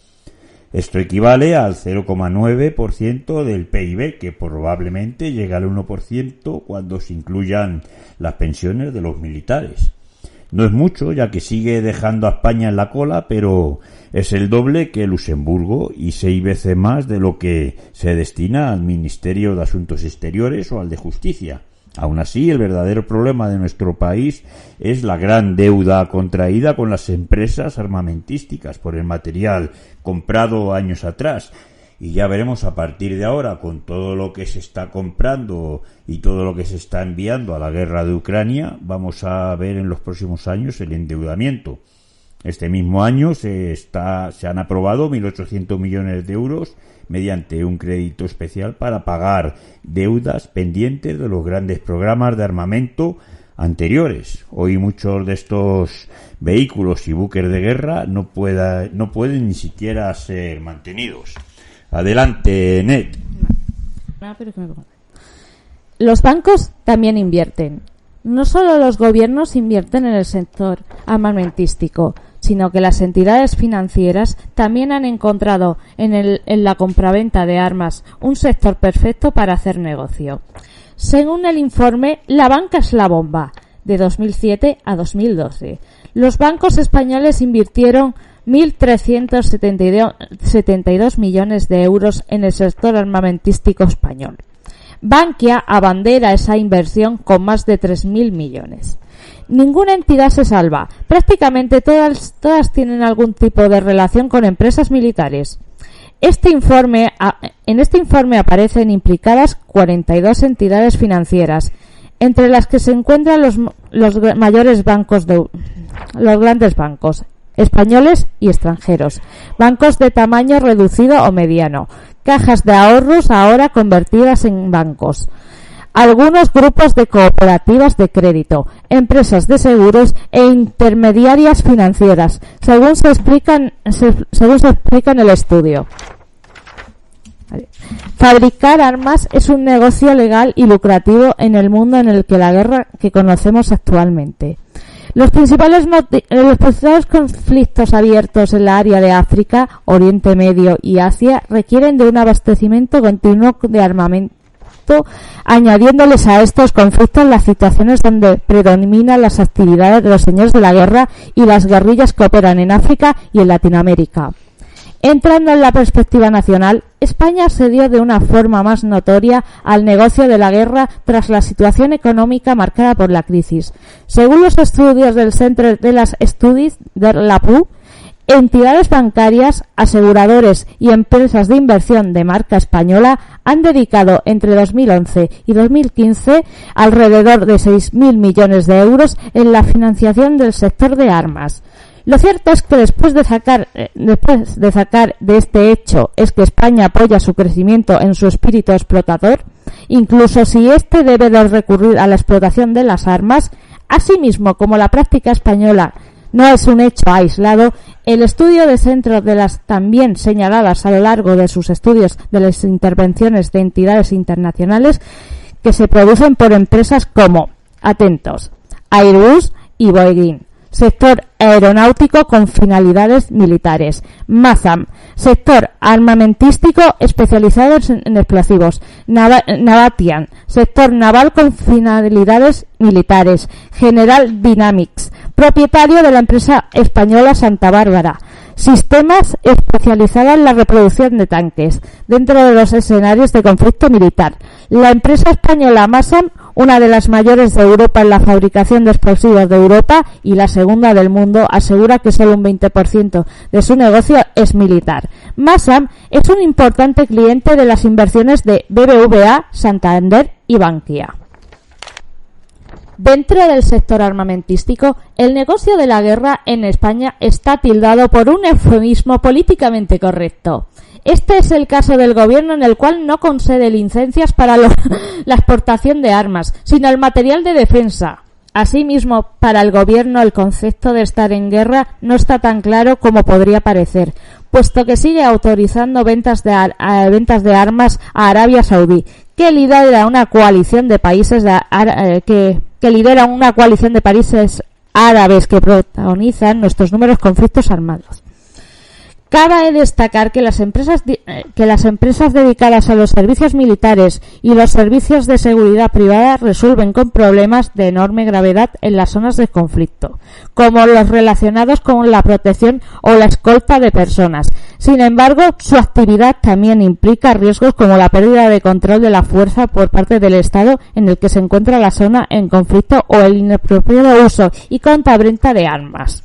Esto equivale al 0,9% del PIB, que probablemente llegue al 1% cuando se incluyan las pensiones de los militares. No es mucho, ya que sigue dejando a España en la cola, pero es el doble que Luxemburgo y 6 veces más de lo que se destina al Ministerio de Asuntos Exteriores o al de Justicia. Aún así, el verdadero problema de nuestro país es la gran deuda contraída con las empresas armamentísticas por el material comprado años atrás. Y ya veremos a partir de ahora, con todo lo que se está comprando y todo lo que se está enviando a la guerra de Ucrania, vamos a ver en los próximos años el endeudamiento. Este mismo año se han aprobado 1.800 millones de euros mediante un crédito especial para pagar deudas pendientes de los grandes programas de armamento anteriores. Hoy muchos de estos vehículos y buques de guerra no pueden ni siquiera ser mantenidos. Adelante, Ned. Los bancos también invierten. No solo los gobiernos invierten en el sector armamentístico, sino que las entidades financieras también han encontrado en la compraventa de armas un sector perfecto para hacer negocio. Según el informe La banca es la bomba, de 2007 a 2012, los bancos españoles invirtieron 1.372 millones de euros en el sector armamentístico español. Bankia abandera esa inversión con más de 3.000 millones. Ninguna entidad se salva. Prácticamente todas tienen algún tipo de relación con empresas militares. En este informe aparecen implicadas 42 entidades financieras, entre las que se encuentran los mayores bancos los grandes bancos españoles y extranjeros, bancos de tamaño reducido o mediano, cajas de ahorros ahora convertidas en bancos, algunos grupos de cooperativas de crédito, empresas de seguros e intermediarias financieras, según se explica en el estudio. Fabricar armas es un negocio legal y lucrativo en el mundo en el que la guerra que conocemos actualmente. Los principales conflictos abiertos en la área de África, Oriente Medio y Asia requieren de un abastecimiento continuo de armamento, añadiéndoles a estos conflictos las situaciones donde predominan las actividades de los señores de la guerra y las guerrillas que operan en África y en Latinoamérica. Entrando en la perspectiva nacional, España se dio de una forma más notoria al negocio de la guerra tras la situación económica marcada por la crisis. Según los estudios del Centre de las Estudis de la PU, entidades bancarias, aseguradores y empresas de inversión de marca española han dedicado entre 2011 y 2015 alrededor de 6.000 millones de euros en la financiación del sector de armas. Lo cierto es que después de sacar de este hecho es que España apoya su crecimiento en su espíritu explotador, incluso si éste debe de recurrir a la explotación de las armas. Asimismo, como la práctica española no es un hecho aislado, el estudio de centros de las también señaladas a lo largo de sus estudios de las intervenciones de entidades internacionales que se producen por empresas como, atentos, Airbus y Boeing, sector aeronáutico con finalidades militares, Mazam, sector armamentístico especializado en explosivos, Navatian, sector naval con finalidades militares, General Dynamics, propietario de la empresa española Santa Bárbara, sistemas especializados en la reproducción de tanques dentro de los escenarios de conflicto militar, la empresa española Mazam, una de las mayores de Europa en la fabricación de explosivos de Europa y la segunda del mundo, asegura que solo un 20% de su negocio es militar. Mazam es un importante cliente de las inversiones de BBVA, Santander y Bankia. Dentro del sector armamentístico, el negocio de la guerra en España está tildado por un eufemismo políticamente correcto. Este es el caso del gobierno, en el cual no concede licencias para la exportación de armas, sino el material de defensa. Asimismo, para el gobierno el concepto de estar en guerra no está tan claro como podría parecer, puesto que sigue autorizando ventas de armas a Arabia Saudí, que lidera una coalición de países árabes que protagonizan nuestros numerosos conflictos armados. Cabe destacar que las empresas dedicadas a los servicios militares y los servicios de seguridad privada resuelven con problemas de enorme gravedad en las zonas de conflicto, como los relacionados con la protección o la escolta de personas. Sin embargo, su actividad también implica riesgos como la pérdida de control de la fuerza por parte del Estado en el que se encuentra la zona en conflicto o el inapropiado uso y compraventa de armas.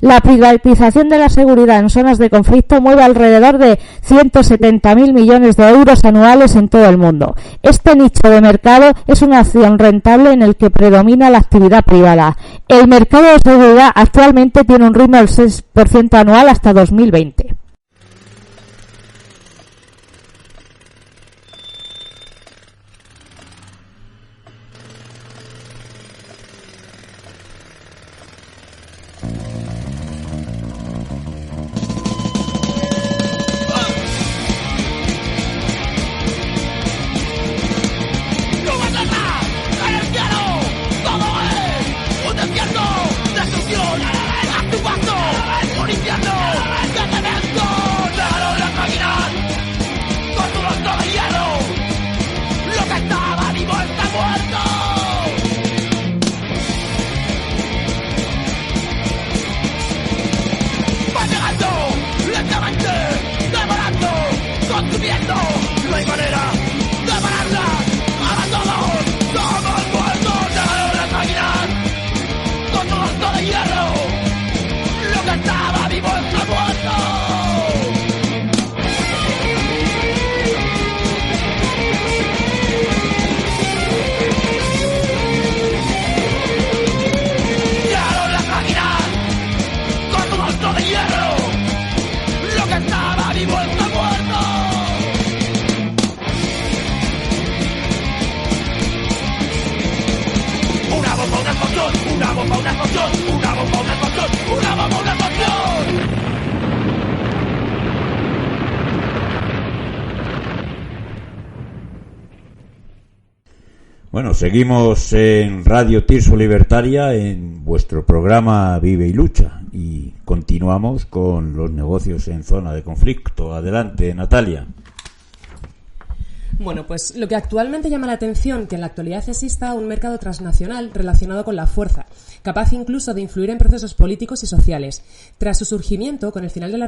La privatización de la seguridad en zonas de conflicto mueve alrededor de 170.000 millones de euros anuales en todo el mundo. Este nicho de mercado es una acción rentable en el que predomina la actividad privada. El mercado de seguridad actualmente tiene un ritmo del 6% anual hasta 2020. Bueno, seguimos en Radio Tirso Libertaria en vuestro programa Vive y Lucha y continuamos con los negocios en zona de conflicto. Adelante, Natalia. Bueno, pues lo que actualmente llama la atención que en la actualidad exista un mercado transnacional relacionado con la fuerza, capaz incluso de influir en procesos políticos y sociales. Tras su surgimiento, con el final de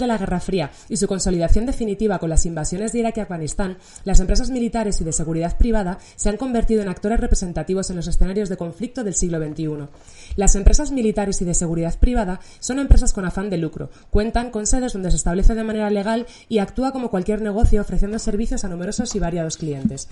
la Guerra Fría y su consolidación definitiva con las invasiones de Irak y Afganistán, las empresas militares y de seguridad privada se han convertido en actores representativos en los escenarios de conflicto del siglo XXI. Las empresas militares y de seguridad privada son empresas con afán de lucro, cuentan con sedes donde se establece de manera legal y actúa como cualquier negocio ofreciendo servicios a numerosos y variados clientes.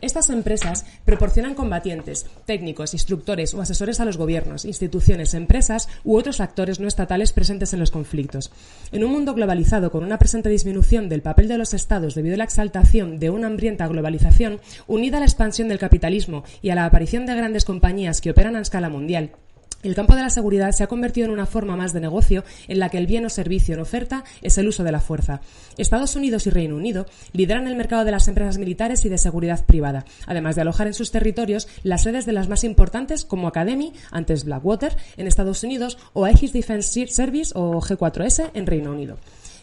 Estas empresas proporcionan combatientes, técnicos, instructores o asesores a los gobiernos, instituciones, empresas u otros actores no estatales presentes en los conflictos. En un mundo globalizado con una presente disminución del papel de los Estados debido a la exaltación de una hambrienta globalización, unida a la expansión del capitalismo y a la aparición de grandes compañías que operan a escala mundial, el campo de la seguridad se ha convertido en una forma más de negocio en la que el bien o servicio en oferta es el uso de la fuerza. Estados Unidos y Reino Unido lideran el mercado de las empresas militares y de seguridad privada, además de alojar en sus territorios las sedes de las más importantes como Academy, antes Blackwater, en Estados Unidos, o Aegis Defence Service o G4S en Reino Unido.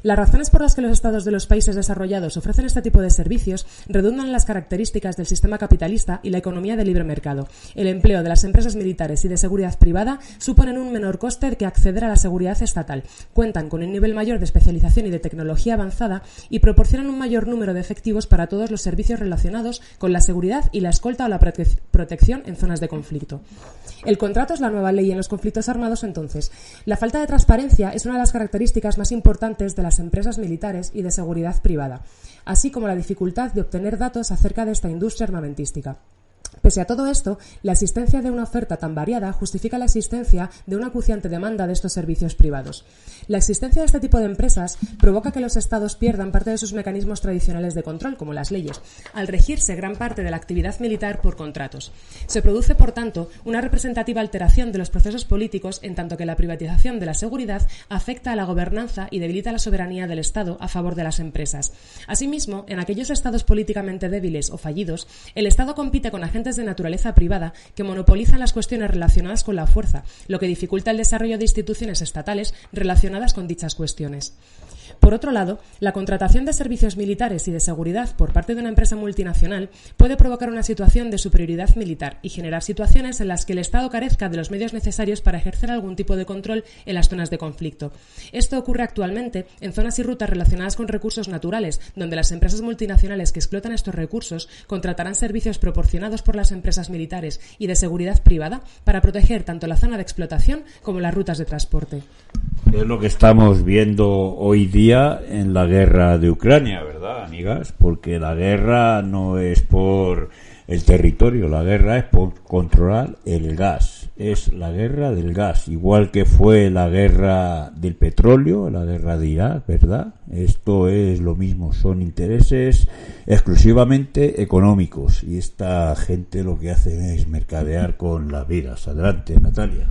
Las razones por las que los estados de los países desarrollados ofrecen este tipo de servicios redundan en las características del sistema capitalista y la economía de libre mercado. El empleo de las empresas militares y de seguridad privada suponen un menor coste que acceder a la seguridad estatal, cuentan con un nivel mayor de especialización y de tecnología avanzada y proporcionan un mayor número de efectivos para todos los servicios relacionados con la seguridad y la escolta o la protección en zonas de conflicto. El contrato es la nueva ley en los conflictos armados, entonces. La falta de transparencia es una de las características más importantes de las empresas militares y de seguridad privada, así como la dificultad de obtener datos acerca de esta industria armamentística. Pese a todo esto, la existencia de una oferta tan variada justifica la existencia de una acuciante demanda de estos servicios privados. La existencia de este tipo de empresas provoca que los Estados pierdan parte de sus mecanismos tradicionales de control, como las leyes, al regirse gran parte de la actividad militar por contratos. Se produce, por tanto, una representativa alteración de los procesos políticos, en tanto que la privatización de la seguridad afecta a la gobernanza y debilita la soberanía del Estado a favor de las empresas. Asimismo, en aquellos Estados políticamente débiles o fallidos, el Estado compite con agentes de naturaleza privada que monopolizan las cuestiones relacionadas con la fuerza, lo que dificulta el desarrollo de instituciones estatales relacionadas con dichas cuestiones. Por otro lado, la contratación de servicios militares y de seguridad por parte de una empresa multinacional puede provocar una situación de superioridad militar y generar situaciones en las que el Estado carezca de los medios necesarios para ejercer algún tipo de control en las zonas de conflicto. Esto ocurre actualmente en zonas y rutas relacionadas con recursos naturales, donde las empresas multinacionales que explotan estos recursos contratarán servicios proporcionados por las empresas militares y de seguridad privada para proteger tanto la zona de explotación como las rutas de transporte. Es lo que estamos viendo hoy día en la guerra de Ucrania, ¿verdad, amigas? Porque la guerra no es por el territorio, la guerra es por controlar el gas. Es la guerra del gas, igual que fue la guerra del petróleo, la guerra de Irak, ¿verdad? Esto es lo mismo, son intereses exclusivamente económicos y esta gente lo que hace es mercadear con las vidas. Adelante, Natalia.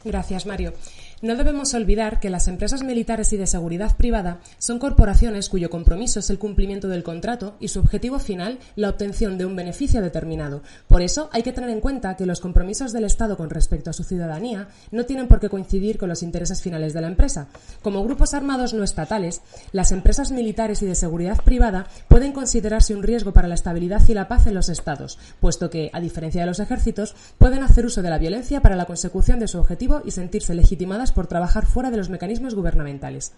Gracias, Mario. No debemos olvidar que las empresas militares y de seguridad privada son corporaciones cuyo compromiso es el cumplimiento del contrato y su objetivo final la obtención de un beneficio determinado. Por eso hay que tener en cuenta que los compromisos del Estado con respecto a su ciudadanía no tienen por qué coincidir con los intereses finales de la empresa. Como grupos armados no estatales, las empresas militares y de seguridad privada pueden considerarse un riesgo para la estabilidad y la paz en los Estados, puesto que, a diferencia de los ejércitos, pueden hacer uso de la violencia para la consecución de su objetivo y sentirse legitimadas por trabajar fuera de los mecanismos gubernamentales.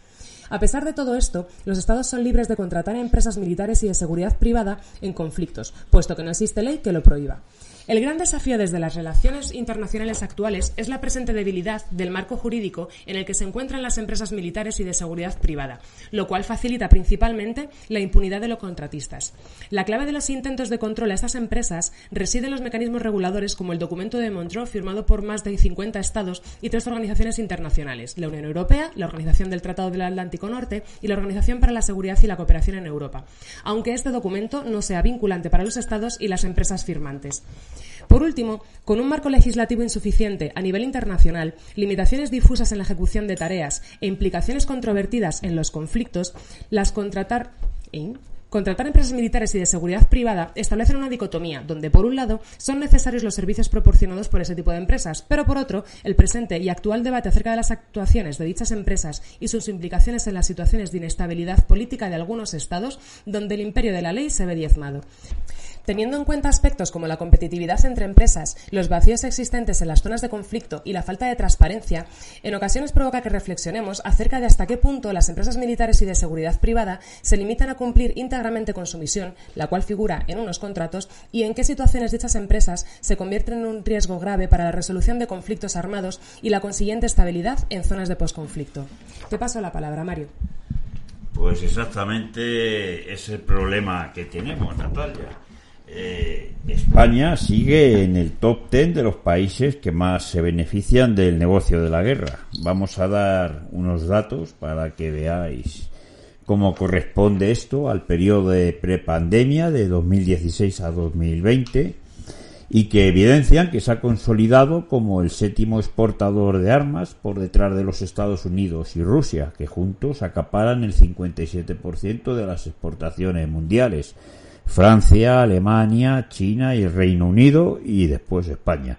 A pesar de todo esto, los Estados son libres de contratar a empresas militares y de seguridad privada en conflictos, puesto que no existe ley que lo prohíba. El gran desafío desde las relaciones internacionales actuales es la presente debilidad del marco jurídico en el que se encuentran las empresas militares y de seguridad privada, lo cual facilita principalmente la impunidad de los contratistas. La clave de los intentos de control a estas empresas reside en los mecanismos reguladores como el documento de Montreux firmado por más de 50 estados y 3 organizaciones internacionales, la Unión Europea, la Organización del Tratado del Atlántico Norte y la Organización para la Seguridad y la Cooperación en Europa, aunque este documento no sea vinculante para los estados y las empresas firmantes. Por último, con un marco legislativo insuficiente a nivel internacional, limitaciones difusas en la ejecución de tareas e implicaciones controvertidas en los conflictos, Contratar empresas militares y de seguridad privada establecen una dicotomía, donde por un lado son necesarios los servicios proporcionados por ese tipo de empresas, pero por otro, el presente y actual debate acerca de las actuaciones de dichas empresas y sus implicaciones en las situaciones de inestabilidad política de algunos estados, donde el imperio de la ley se ve diezmado. Teniendo en cuenta aspectos como la competitividad entre empresas, los vacíos existentes en las zonas de conflicto y la falta de transparencia, en ocasiones provoca que reflexionemos acerca de hasta qué punto las empresas militares y de seguridad privada se limitan a cumplir íntegramente con su misión, la cual figura en unos contratos, y en qué situaciones dichas empresas se convierten en un riesgo grave para la resolución de conflictos armados y la consiguiente estabilidad en zonas de posconflicto. Te paso la palabra, Mario. Pues exactamente es el problema que tenemos, Natalia. España sigue en el top 10 de los países que más se benefician del negocio de la guerra. Vamos a dar unos datos para que veáis cómo corresponde esto al periodo de prepandemia de 2016 a 2020 y que evidencian que se ha consolidado como el séptimo exportador de armas por detrás de los Estados Unidos y Rusia, que juntos acaparan el 57% de las exportaciones mundiales. Francia, Alemania, China y el Reino Unido y después España.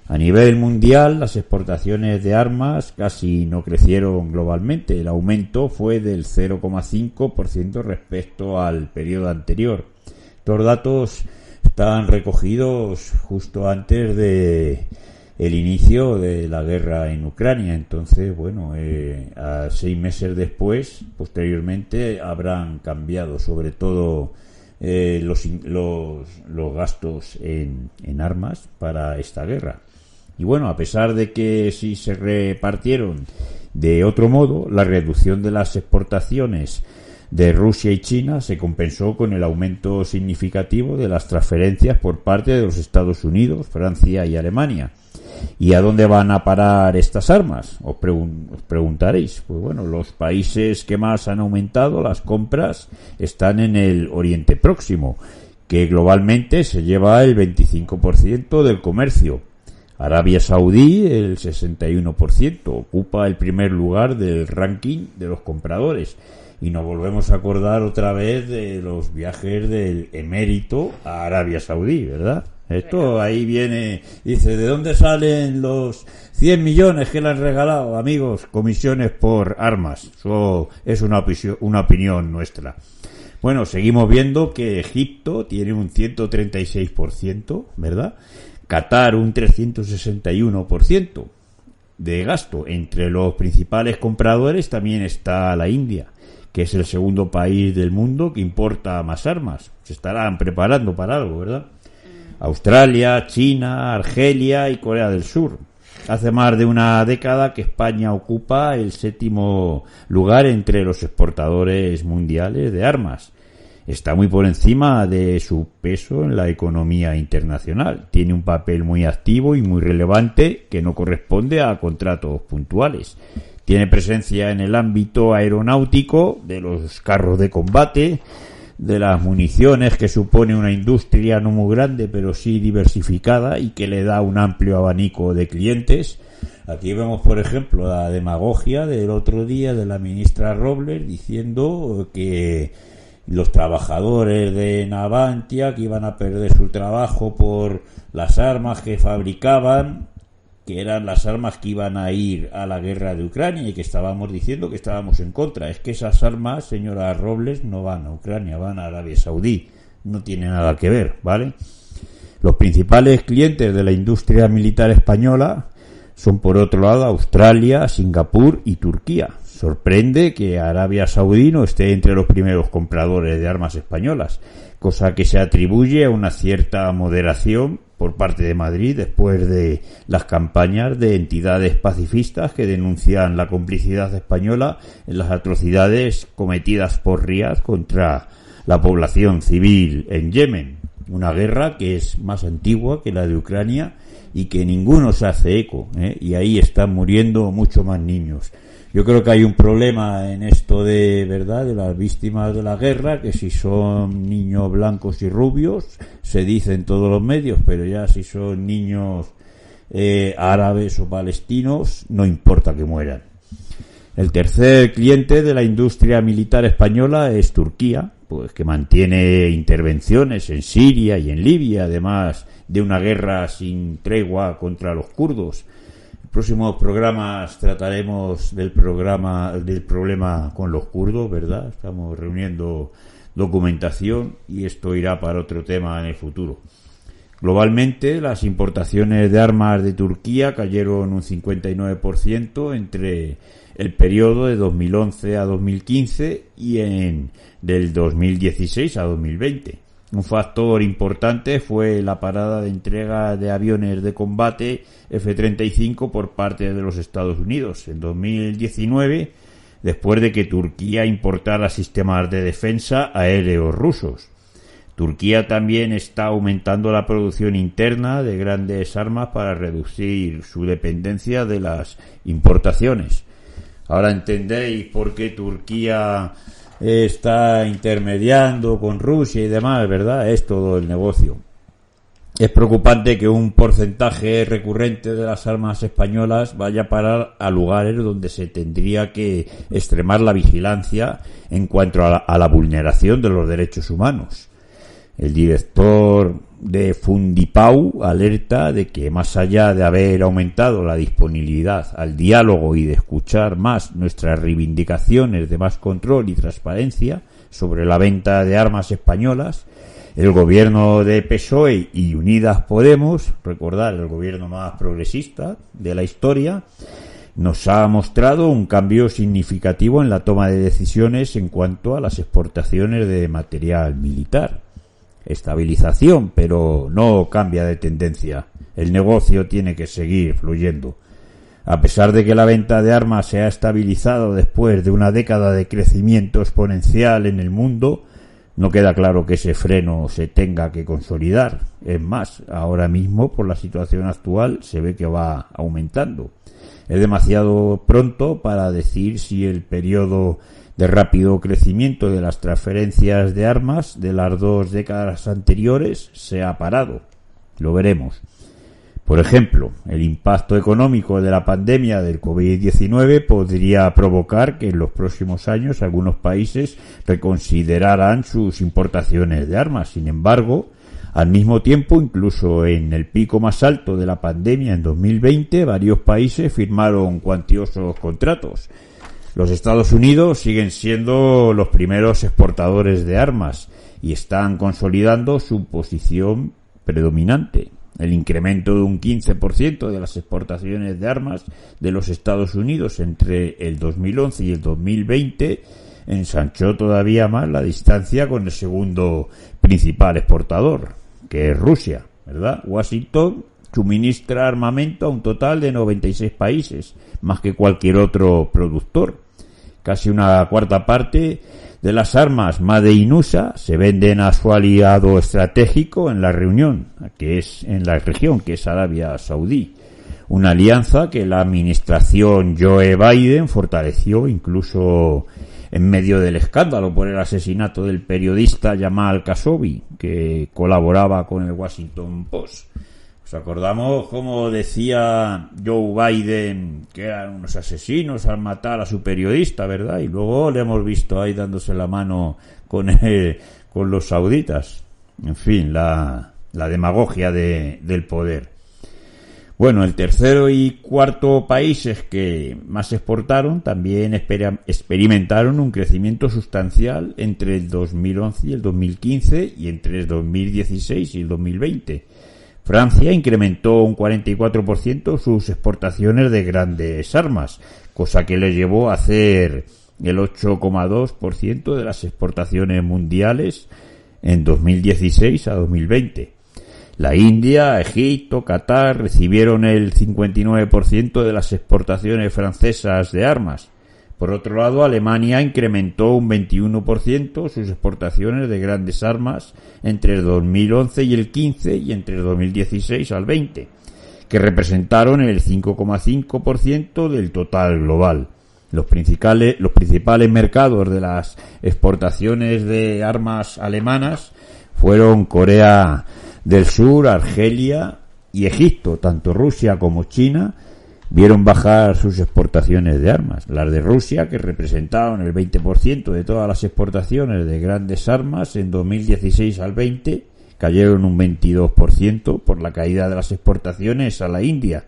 A nivel mundial, las exportaciones de armas casi no crecieron globalmente. El aumento fue del 0,5% respecto al periodo anterior. Estos datos están recogidos justo antes de el inicio de la guerra en Ucrania. Entonces, bueno, a 6 meses después, posteriormente, habrán cambiado, sobre todo los gastos en armas para esta guerra. Y bueno, a pesar de que sí se repartieron de otro modo, la reducción de las exportaciones de Rusia y China se compensó con el aumento significativo de las transferencias por parte de los Estados Unidos, Francia y Alemania. ¿Y a dónde van a parar estas armas? Os preguntaréis. Pues bueno, los países que más han aumentado las compras están en el Oriente Próximo, que globalmente se lleva el 25% del comercio. Arabia Saudí, el 61%, ocupa el primer lugar del ranking de los compradores. Y nos volvemos a acordar otra vez de los viajes del emérito a Arabia Saudí, ¿verdad? Esto ahí viene, dice, ¿de dónde salen los 100 millones que le han regalado, amigos? Comisiones por armas. Eso es una opinión nuestra. Bueno, seguimos viendo que Egipto tiene un 136%, ¿verdad? Qatar un 361% de gasto. Entre los principales compradores también está la India, que es el segundo país del mundo que importa más armas. Se estarán preparando para algo, ¿verdad? Australia, China, Argelia y Corea del Sur. Hace más de una década que España ocupa el 7º lugar entre los exportadores mundiales de armas. Está muy por encima de su peso en la economía internacional. Tiene un papel muy activo y muy relevante que no corresponde a contratos puntuales. Tiene presencia en el ámbito aeronáutico, de los carros de combate, de las municiones, que supone una industria no muy grande pero sí diversificada y que le da un amplio abanico de clientes. Aquí vemos, por ejemplo, la demagogia del otro día de la ministra Robles diciendo que los trabajadores de Navantia que iban a perder su trabajo por las armas que fabricaban, que eran las armas que iban a ir a la guerra de Ucrania y que estábamos diciendo que estábamos en contra. Es que esas armas, señora Robles, no van a Ucrania, van a Arabia Saudí. No tiene nada que ver, ¿vale? Los principales clientes de la industria militar española son, por otro lado, Australia, Singapur y Turquía. Sorprende que Arabia Saudí no esté entre los primeros compradores de armas españolas, cosa que se atribuye a una cierta moderación por parte de Madrid después de las campañas de entidades pacifistas que denuncian la complicidad española en las atrocidades cometidas por Riad contra la población civil en Yemen, una guerra que es más antigua que la de Ucrania y que ninguno se hace eco, y ahí están muriendo mucho más niños. Yo creo que hay un problema en esto de verdad de las víctimas de la guerra, que si son niños blancos y rubios se dice en todos los medios, pero ya si son niños árabes o palestinos no importa que mueran. El tercer cliente de la industria militar española es Turquía, pues que mantiene intervenciones en Siria y en Libia, además de una guerra sin tregua contra los kurdos. En próximos programas trataremos del problema con los kurdos, ¿verdad? Estamos reuniendo documentación y esto irá para otro tema en el futuro. Globalmente, las importaciones de armas de Turquía cayeron un 59% entre el periodo de 2011 a 2015 y del 2016 a 2020. Un factor importante fue la parada de entrega de aviones de combate F-35 por parte de los Estados Unidos en 2019, después de que Turquía importara sistemas de defensa aéreos rusos. Turquía también está aumentando la producción interna de grandes armas para reducir su dependencia de las importaciones. Ahora entendéis por qué Turquía está intermediando con Rusia y demás, ¿verdad? Es todo el negocio. Es preocupante que un porcentaje recurrente de las armas españolas vaya a parar a lugares donde se tendría que extremar la vigilancia en cuanto a la vulneración de los derechos humanos. El director de Fundipau alerta de que más allá de haber aumentado la disponibilidad al diálogo y de escuchar más nuestras reivindicaciones de más control y transparencia sobre la venta de armas españolas, el gobierno de PSOE y Unidas Podemos, recordar el gobierno más progresista de la historia, nos ha mostrado un cambio significativo en la toma de decisiones en cuanto a las exportaciones de material militar. Estabilización, pero no cambia de tendencia. El negocio tiene que seguir fluyendo. A pesar de que la venta de armas se ha estabilizado después de una década de crecimiento exponencial en el mundo, no queda claro que ese freno se tenga que consolidar. Es más, ahora mismo, por la situación actual, se ve que va aumentando. Es demasiado pronto para decir si el periodo de rápido crecimiento de las transferencias de armas de las 2 décadas anteriores se ha parado. Lo veremos. Por ejemplo, el impacto económico de la pandemia del COVID-19 podría provocar que en los próximos años algunos países reconsideraran sus importaciones de armas. Sin embargo, al mismo tiempo, incluso en el pico más alto de la pandemia en 2020, varios países firmaron cuantiosos contratos. Los Estados Unidos siguen siendo los primeros exportadores de armas y están consolidando su posición predominante. El incremento de un 15% de las exportaciones de armas de los Estados Unidos entre el 2011 y el 2020 ensanchó todavía más la distancia con el segundo principal exportador, que es Rusia, ¿verdad? Washington suministra armamento a un total de 96 países, más que cualquier otro productor. Casi una cuarta parte de las armas Made in USA se venden a su aliado estratégico en la región, que es Arabia Saudí. Una alianza que la administración Joe Biden fortaleció incluso en medio del escándalo por el asesinato del periodista Jamal Khashoggi, que colaboraba con el Washington Post. ¿Os acordamos cómo decía Joe Biden que eran unos asesinos al matar a su periodista, verdad? Y luego le hemos visto ahí dándose la mano con los sauditas. En fin, la demagogia del poder. Bueno, el tercero y cuarto países que más exportaron también experimentaron un crecimiento sustancial entre el 2011 y el 2015 y entre el 2016 y el 2020. Francia incrementó un 44% sus exportaciones de grandes armas, cosa que le llevó a hacer el 8,2% de las exportaciones mundiales en 2016 a 2020. La India, Egipto, Qatar recibieron el 59% de las exportaciones francesas de armas. Por otro lado, Alemania incrementó un 21% sus exportaciones de grandes armas entre el 2011 y el 15 y entre el 2016 al 20, que representaron el 5,5% del total global. Los principales mercados de las exportaciones de armas alemanas fueron Corea del Sur, Argelia y Egipto. Tanto Rusia como China vieron bajar sus exportaciones de armas. Las de Rusia, que representaban el 20% de todas las exportaciones de grandes armas en 2016 al 20, cayeron un 22% por la caída de las exportaciones a la India,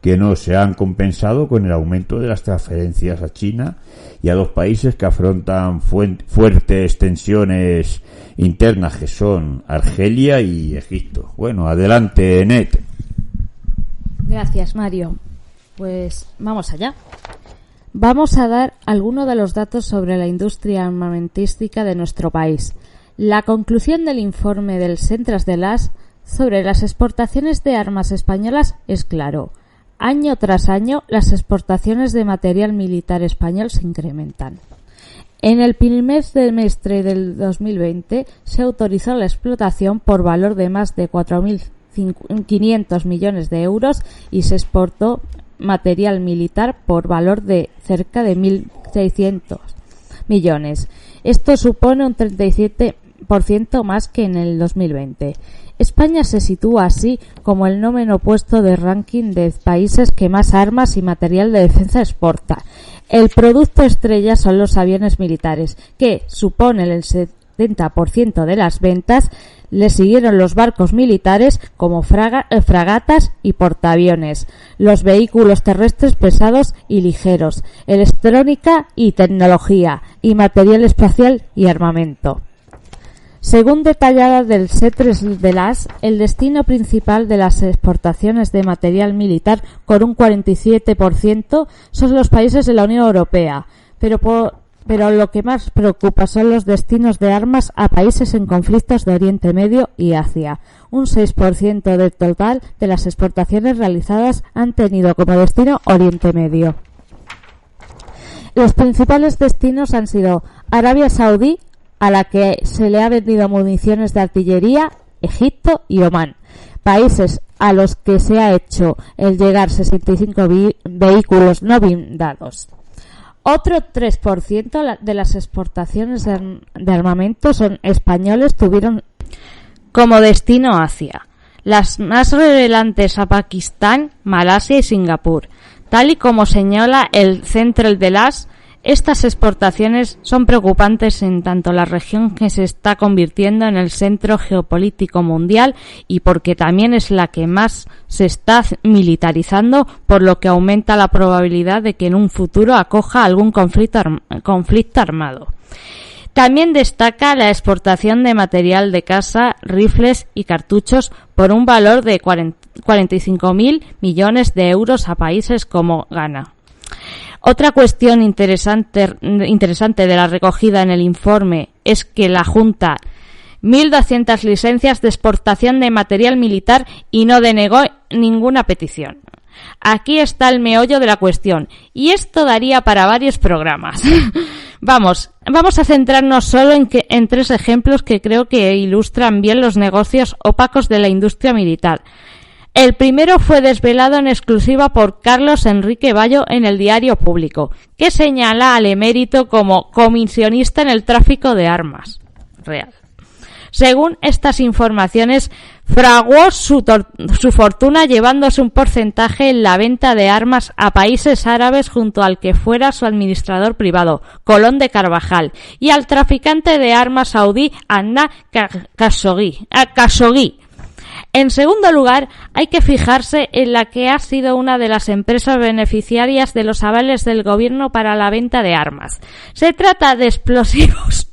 que no se han compensado con el aumento de las transferencias a China y a dos países que afrontan fuertes tensiones internas, que son Argelia y Egipto. Bueno, adelante, Net. Gracias, Mario. Pues vamos allá. Vamos a dar algunos de los datos sobre la industria armamentística de nuestro país. La conclusión del informe del Centras de las sobre las exportaciones de armas españolas es claro. Año tras año, las exportaciones de material militar español se incrementan. En el primer semestre del 2020 se autorizó la explotación por valor de más de 4.500 millones de euros y se exportó material militar por valor de cerca de 1.600 millones. Esto supone un 37% más que en el 2020. España se sitúa así como el 9º puesto de ranking de países que más armas y material de defensa exporta. El producto estrella son los aviones militares, que suponen el 70% de las ventas. Le siguieron los barcos militares como fragatas y portaaviones, los vehículos terrestres pesados y ligeros, electrónica y tecnología, y material espacial y armamento. Según detallada del Centras de las, el destino principal de las exportaciones de material militar, con un 47%, son los países de la Unión Europea, pero lo que más preocupa son los destinos de armas a países en conflictos de Oriente Medio y Asia. Un 6% del total de las exportaciones realizadas han tenido como destino Oriente Medio. Los principales destinos han sido Arabia Saudí, a la que se le ha vendido municiones de artillería, Egipto y Omán, países a los que se ha hecho el llegar 65 vehículos no blindados. Otro 3% de las exportaciones de armamento son españoles tuvieron como destino Asia, las más relevantes a Pakistán, Malasia y Singapur. Tal y como señala el Central de las, estas exportaciones son preocupantes en tanto la región que se está convirtiendo en el centro geopolítico mundial y porque también es la que más se está militarizando, por lo que aumenta la probabilidad de que en un futuro acoja algún conflicto armado. También destaca la exportación de material de caza, rifles y cartuchos por un valor de 45.000 millones de euros a países como Ghana. Otra cuestión interesante de la recogida en el informe es que la Junta 1.200 licencias de exportación de material militar y no denegó ninguna petición. Aquí está el meollo de la cuestión, y esto daría para varios programas. Vamos a centrarnos solo en 3 ejemplos que creo que ilustran bien los negocios opacos de la industria militar. El primero fue desvelado en exclusiva por Carlos Enrique Bayo en el Diario Público, que señala al emérito como comisionista en el tráfico de armas. Real. Según estas informaciones, fraguó su fortuna llevándose un porcentaje en la venta de armas a países árabes junto al que fuera su administrador privado, Colón de Carvajal, y al traficante de armas saudí Anna Khashoggi. En segundo lugar, hay que fijarse en la que ha sido una de las empresas beneficiarias de los avales del gobierno para la venta de armas. Se trata de explosivos.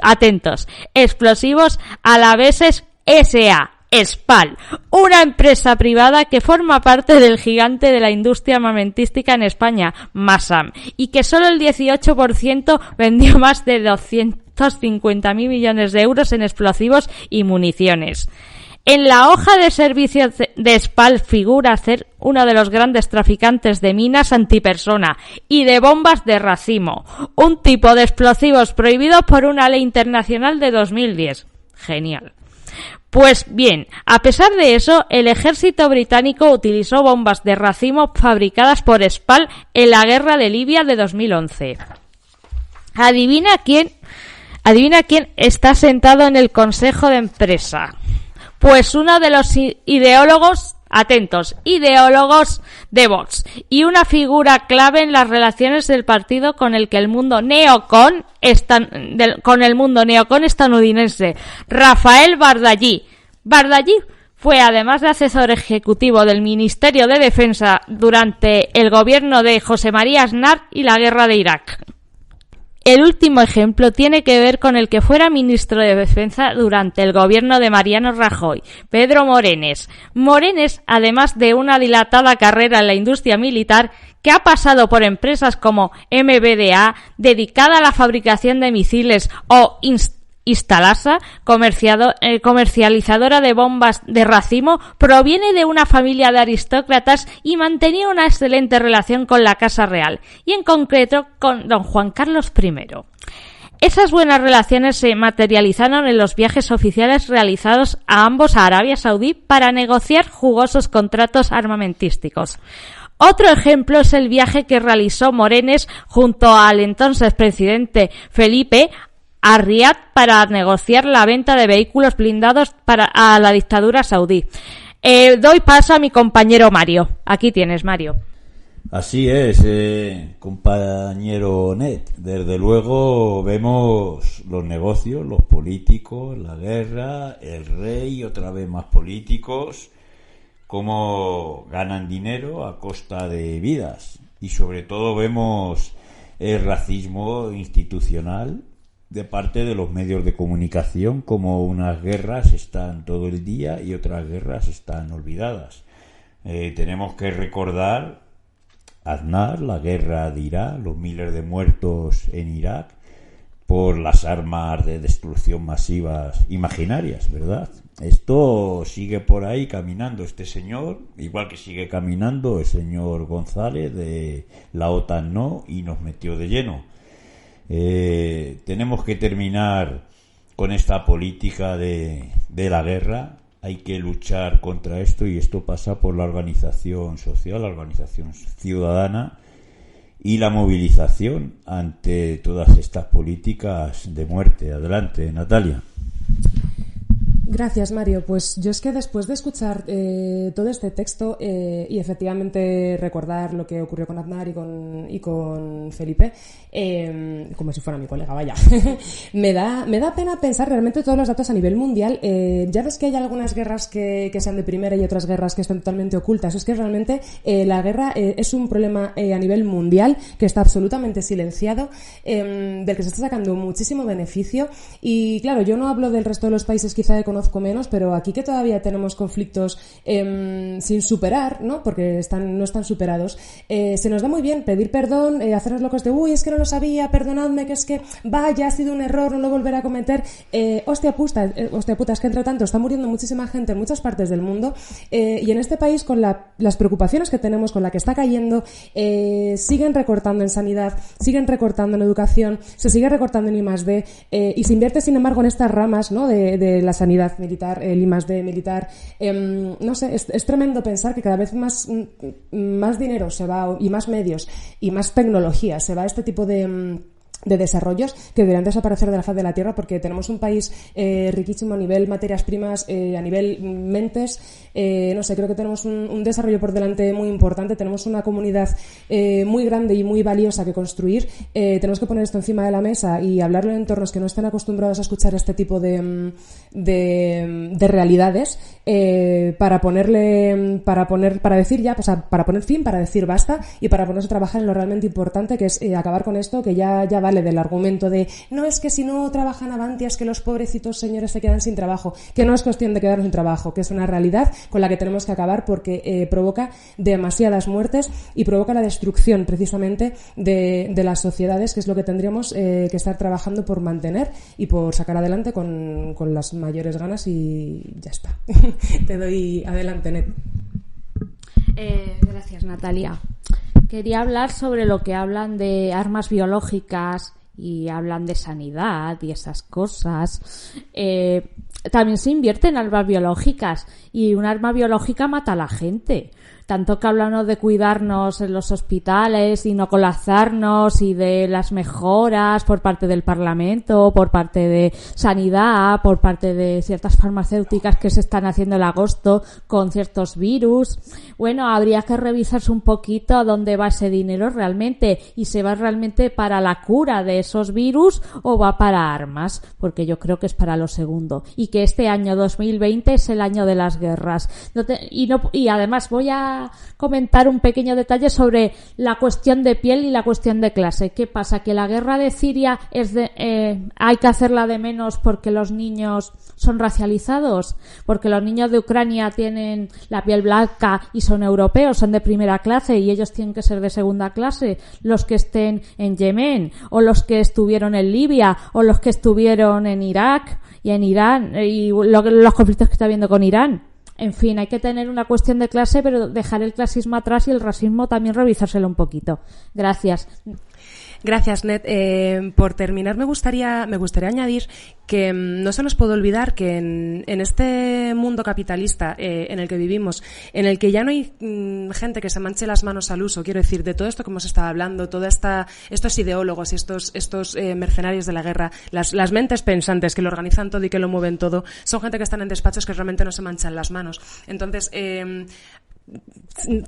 Atentos. Explosivos Alaveses S.A., SPAL, una empresa privada que forma parte del gigante de la industria armamentística en España, Masam, y que solo el 18% vendió más de 250.000 millones de euros en explosivos y municiones. En la hoja de servicio de SPAL figura ser uno de los grandes traficantes de minas antipersona y de bombas de racimo, un tipo de explosivos prohibido por una ley internacional de 2010. Genial. Pues bien, a pesar de eso, el ejército británico utilizó bombas de racimo fabricadas por SPAL en la guerra de Libia de 2011. Adivina quién está sentado en el consejo de empresa. Pues uno de los ideólogos atentos, ideólogos de Vox, y una figura clave en las relaciones del partido con el mundo neocon estadounidense, Rafael Bardallí. Bardallí fue, además de asesor ejecutivo del Ministerio de Defensa durante el gobierno de José María Aznar y la guerra de Irak. El último ejemplo tiene que ver con el que fuera ministro de Defensa durante el gobierno de Mariano Rajoy, Pedro Morenes. Morenes, además de una dilatada carrera en la industria militar, que ha pasado por empresas como MBDA, dedicada a la fabricación de misiles, o Instalasa, comercializadora de bombas de racimo, proviene de una familia de aristócratas y mantenía una excelente relación con la Casa Real, y en concreto con don Juan Carlos I. Esas buenas relaciones se materializaron en los viajes oficiales realizados a ambos a Arabia Saudí para negociar jugosos contratos armamentísticos. Otro ejemplo es el viaje que realizó Morenes junto al entonces presidente Felipe a Riad para negociar la venta de vehículos blindados a la dictadura saudí. Doy paso a mi compañero Mario. Aquí tienes, Mario. Así es, compañero Ned. Desde luego vemos los negocios, los políticos, la guerra, el rey, otra vez más políticos, cómo ganan dinero a costa de vidas. Y sobre todo vemos el racismo institucional de parte de los medios de comunicación, como unas guerras están todo el día y otras guerras están olvidadas. Tenemos que recordar Aznar, la guerra de Irak, los miles de muertos en Irak por las armas de destrucción masivas imaginarias, ¿verdad? Esto sigue por ahí caminando este señor, igual que sigue caminando el señor González de la OTAN no, y nos metió de lleno. Tenemos que terminar con esta política de la guerra. Hay que luchar contra esto, y esto pasa por la organización social, la organización ciudadana y la movilización ante todas estas políticas de muerte. Adelante, Natalia. Gracias, Mario. Pues yo es que después de escuchar todo este texto y efectivamente recordar lo que ocurrió con Aznar y con Felipe, como si fuera mi colega, vaya, me da pena pensar realmente todos los datos a nivel mundial. Ya ves que hay algunas guerras que sean de primera y otras guerras que están totalmente ocultas. Es que realmente la guerra es un problema a nivel mundial que está absolutamente silenciado, del que se está sacando muchísimo beneficio. Y claro, yo no hablo del resto de los países, quizá de conozco menos, pero aquí que todavía tenemos conflictos sin superar, ¿no? Porque no están superados, se nos da muy bien pedir perdón, hacernos locos de uy, es que no lo sabía, perdonadme, que es que vaya, ha sido un error, no lo volveré a cometer. Hostia puta, es que entre tanto está muriendo muchísima gente en muchas partes del mundo, y en este país, con las preocupaciones que tenemos, con la que está cayendo, siguen recortando en sanidad, siguen recortando en educación, se sigue recortando en I+D, y se invierte sin embargo en estas ramas, ¿no? de la sanidad militar, el I+D militar. No sé, es tremendo pensar que cada vez más dinero se va, y más medios y más tecnología se va a este tipo de desarrollos que deberían desaparecer de la faz de la tierra, porque tenemos un país riquísimo a nivel materias primas, a nivel mentes, no sé, creo que tenemos un desarrollo por delante muy importante, tenemos una comunidad muy grande y muy valiosa que construir. Tenemos que poner esto encima de la mesa y hablarlo en entornos que no estén acostumbrados a escuchar este tipo de realidades, para decir ya, o sea, para poner fin, para decir basta, y para ponerse a trabajar en lo realmente importante, que es acabar con esto, que ya vale del argumento de no, es que si no trabajan Avantia es que los pobrecitos señores se quedan sin trabajo, que no es cuestión de quedarnos sin trabajo, que es una realidad con la que tenemos que acabar, porque provoca demasiadas muertes y provoca la destrucción precisamente de las sociedades, que es lo que tendríamos que estar trabajando por mantener y por sacar adelante con las mayores ganas, y ya está. Te doy adelante, Net. Gracias, Natalia. Quería hablar sobre lo que hablan de armas biológicas y hablan de sanidad y esas cosas. También se invierte en armas biológicas, y un arma biológica mata a la gente. tanto que hablamos de cuidarnos en los hospitales y no colapsarnos y de las mejoras por parte del Parlamento, por parte de Sanidad, por parte de ciertas farmacéuticas que se están haciendo en agosto con ciertos virus. Bueno, habría que revisarse un poquito a dónde va ese dinero realmente y se va realmente para la cura de esos virus o va para armas, porque yo creo que es para lo segundo, y que este año 2020 es el año de las guerras. Y además voy a comentar un pequeño detalle sobre la cuestión de piel y la cuestión de clase. ¿Qué pasa? Que la guerra de Siria hay que hacerla de menos porque los niños son racializados, porque los niños de Ucrania tienen la piel blanca y son europeos, son de primera clase y ellos tienen que ser de segunda clase, los que estén en Yemen o los que estuvieron en Libia o los que estuvieron en Irak y en Irán y los conflictos que está habiendo con Irán. En fin, hay que tener una cuestión de clase, pero dejar el clasismo atrás y el racismo también revisárselo un poquito. Gracias. Gracias, Ned. Por terminar, me gustaría añadir que no se nos puede olvidar que en este mundo capitalista en el que vivimos, en el que ya no hay gente que se manche las manos al uso, quiero decir, de todo esto que hemos estado hablando, estos ideólogos y estos mercenarios de la guerra, las mentes pensantes que lo organizan todo y que lo mueven todo, son gente que están en despachos que realmente no se manchan las manos. Entonces,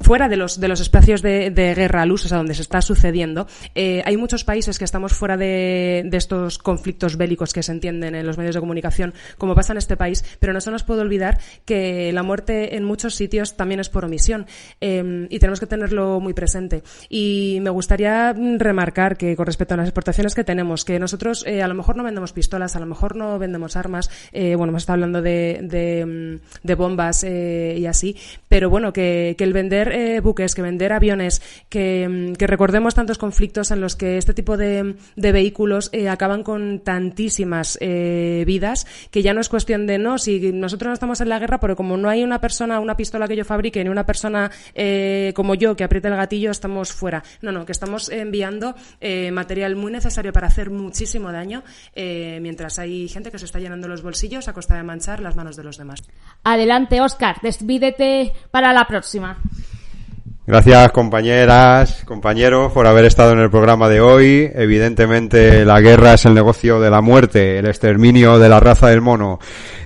fuera de los espacios de guerra al uso, o sea, donde se está sucediendo, hay muchos países que estamos fuera de estos conflictos bélicos que se entienden en los medios de comunicación, como pasa en este país, pero no se nos puede olvidar que la muerte en muchos sitios también es por omisión, y tenemos que tenerlo muy presente. Y me gustaría remarcar que con respecto a las exportaciones que tenemos, que nosotros a lo mejor no vendemos pistolas, a lo mejor no vendemos armas, hemos estado hablando de bombas y así, pero bueno, que el vender buques, que vender aviones, que recordemos tantos conflictos en los que este tipo de vehículos acaban con tantísimas vidas, que ya no es cuestión de si nosotros no estamos en la guerra, pero como no hay una pistola que yo fabrique, ni una persona como yo que apriete el gatillo, estamos fuera. No, que estamos enviando material muy necesario para hacer muchísimo daño, mientras hay gente que se está llenando los bolsillos a costa de manchar las manos de los demás. Adelante, Óscar, despídete para la próxima. Gracias, compañeras, compañeros, por haber estado en el programa de hoy. Evidentemente, la guerra es el negocio de la muerte, el exterminio de la raza del mono.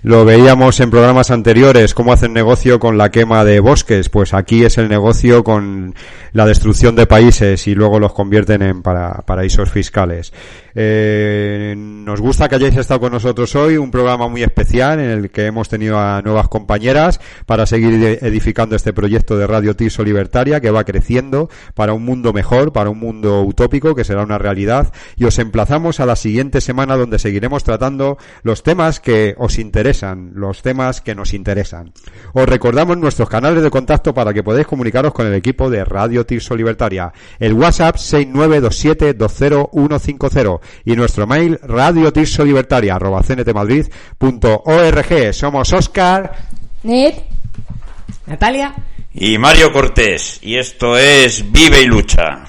Lo veíamos en programas anteriores, cómo hacen negocio con la quema de bosques. Pues aquí es el negocio con la destrucción de países y luego los convierten en paraísos fiscales. Nos gusta que hayáis estado con nosotros hoy, un programa muy especial en el que hemos tenido a nuevas compañeras para seguir edificando este proyecto de Radio Tirso Libertaria, que va creciendo para un mundo mejor, para un mundo utópico que será una realidad, y os emplazamos a la siguiente semana, donde seguiremos tratando los temas que os interesan, los temas que nos interesan. Os recordamos nuestros canales de contacto para que podáis comunicaros con el equipo de Radio Tirso Libertaria: el WhatsApp 6927200150 y nuestro mail radiotirsolibertaria@cntmadrid.org. Somos Óscar, Ned, Natalia y Mario Cortés, y esto es Vive y Lucha.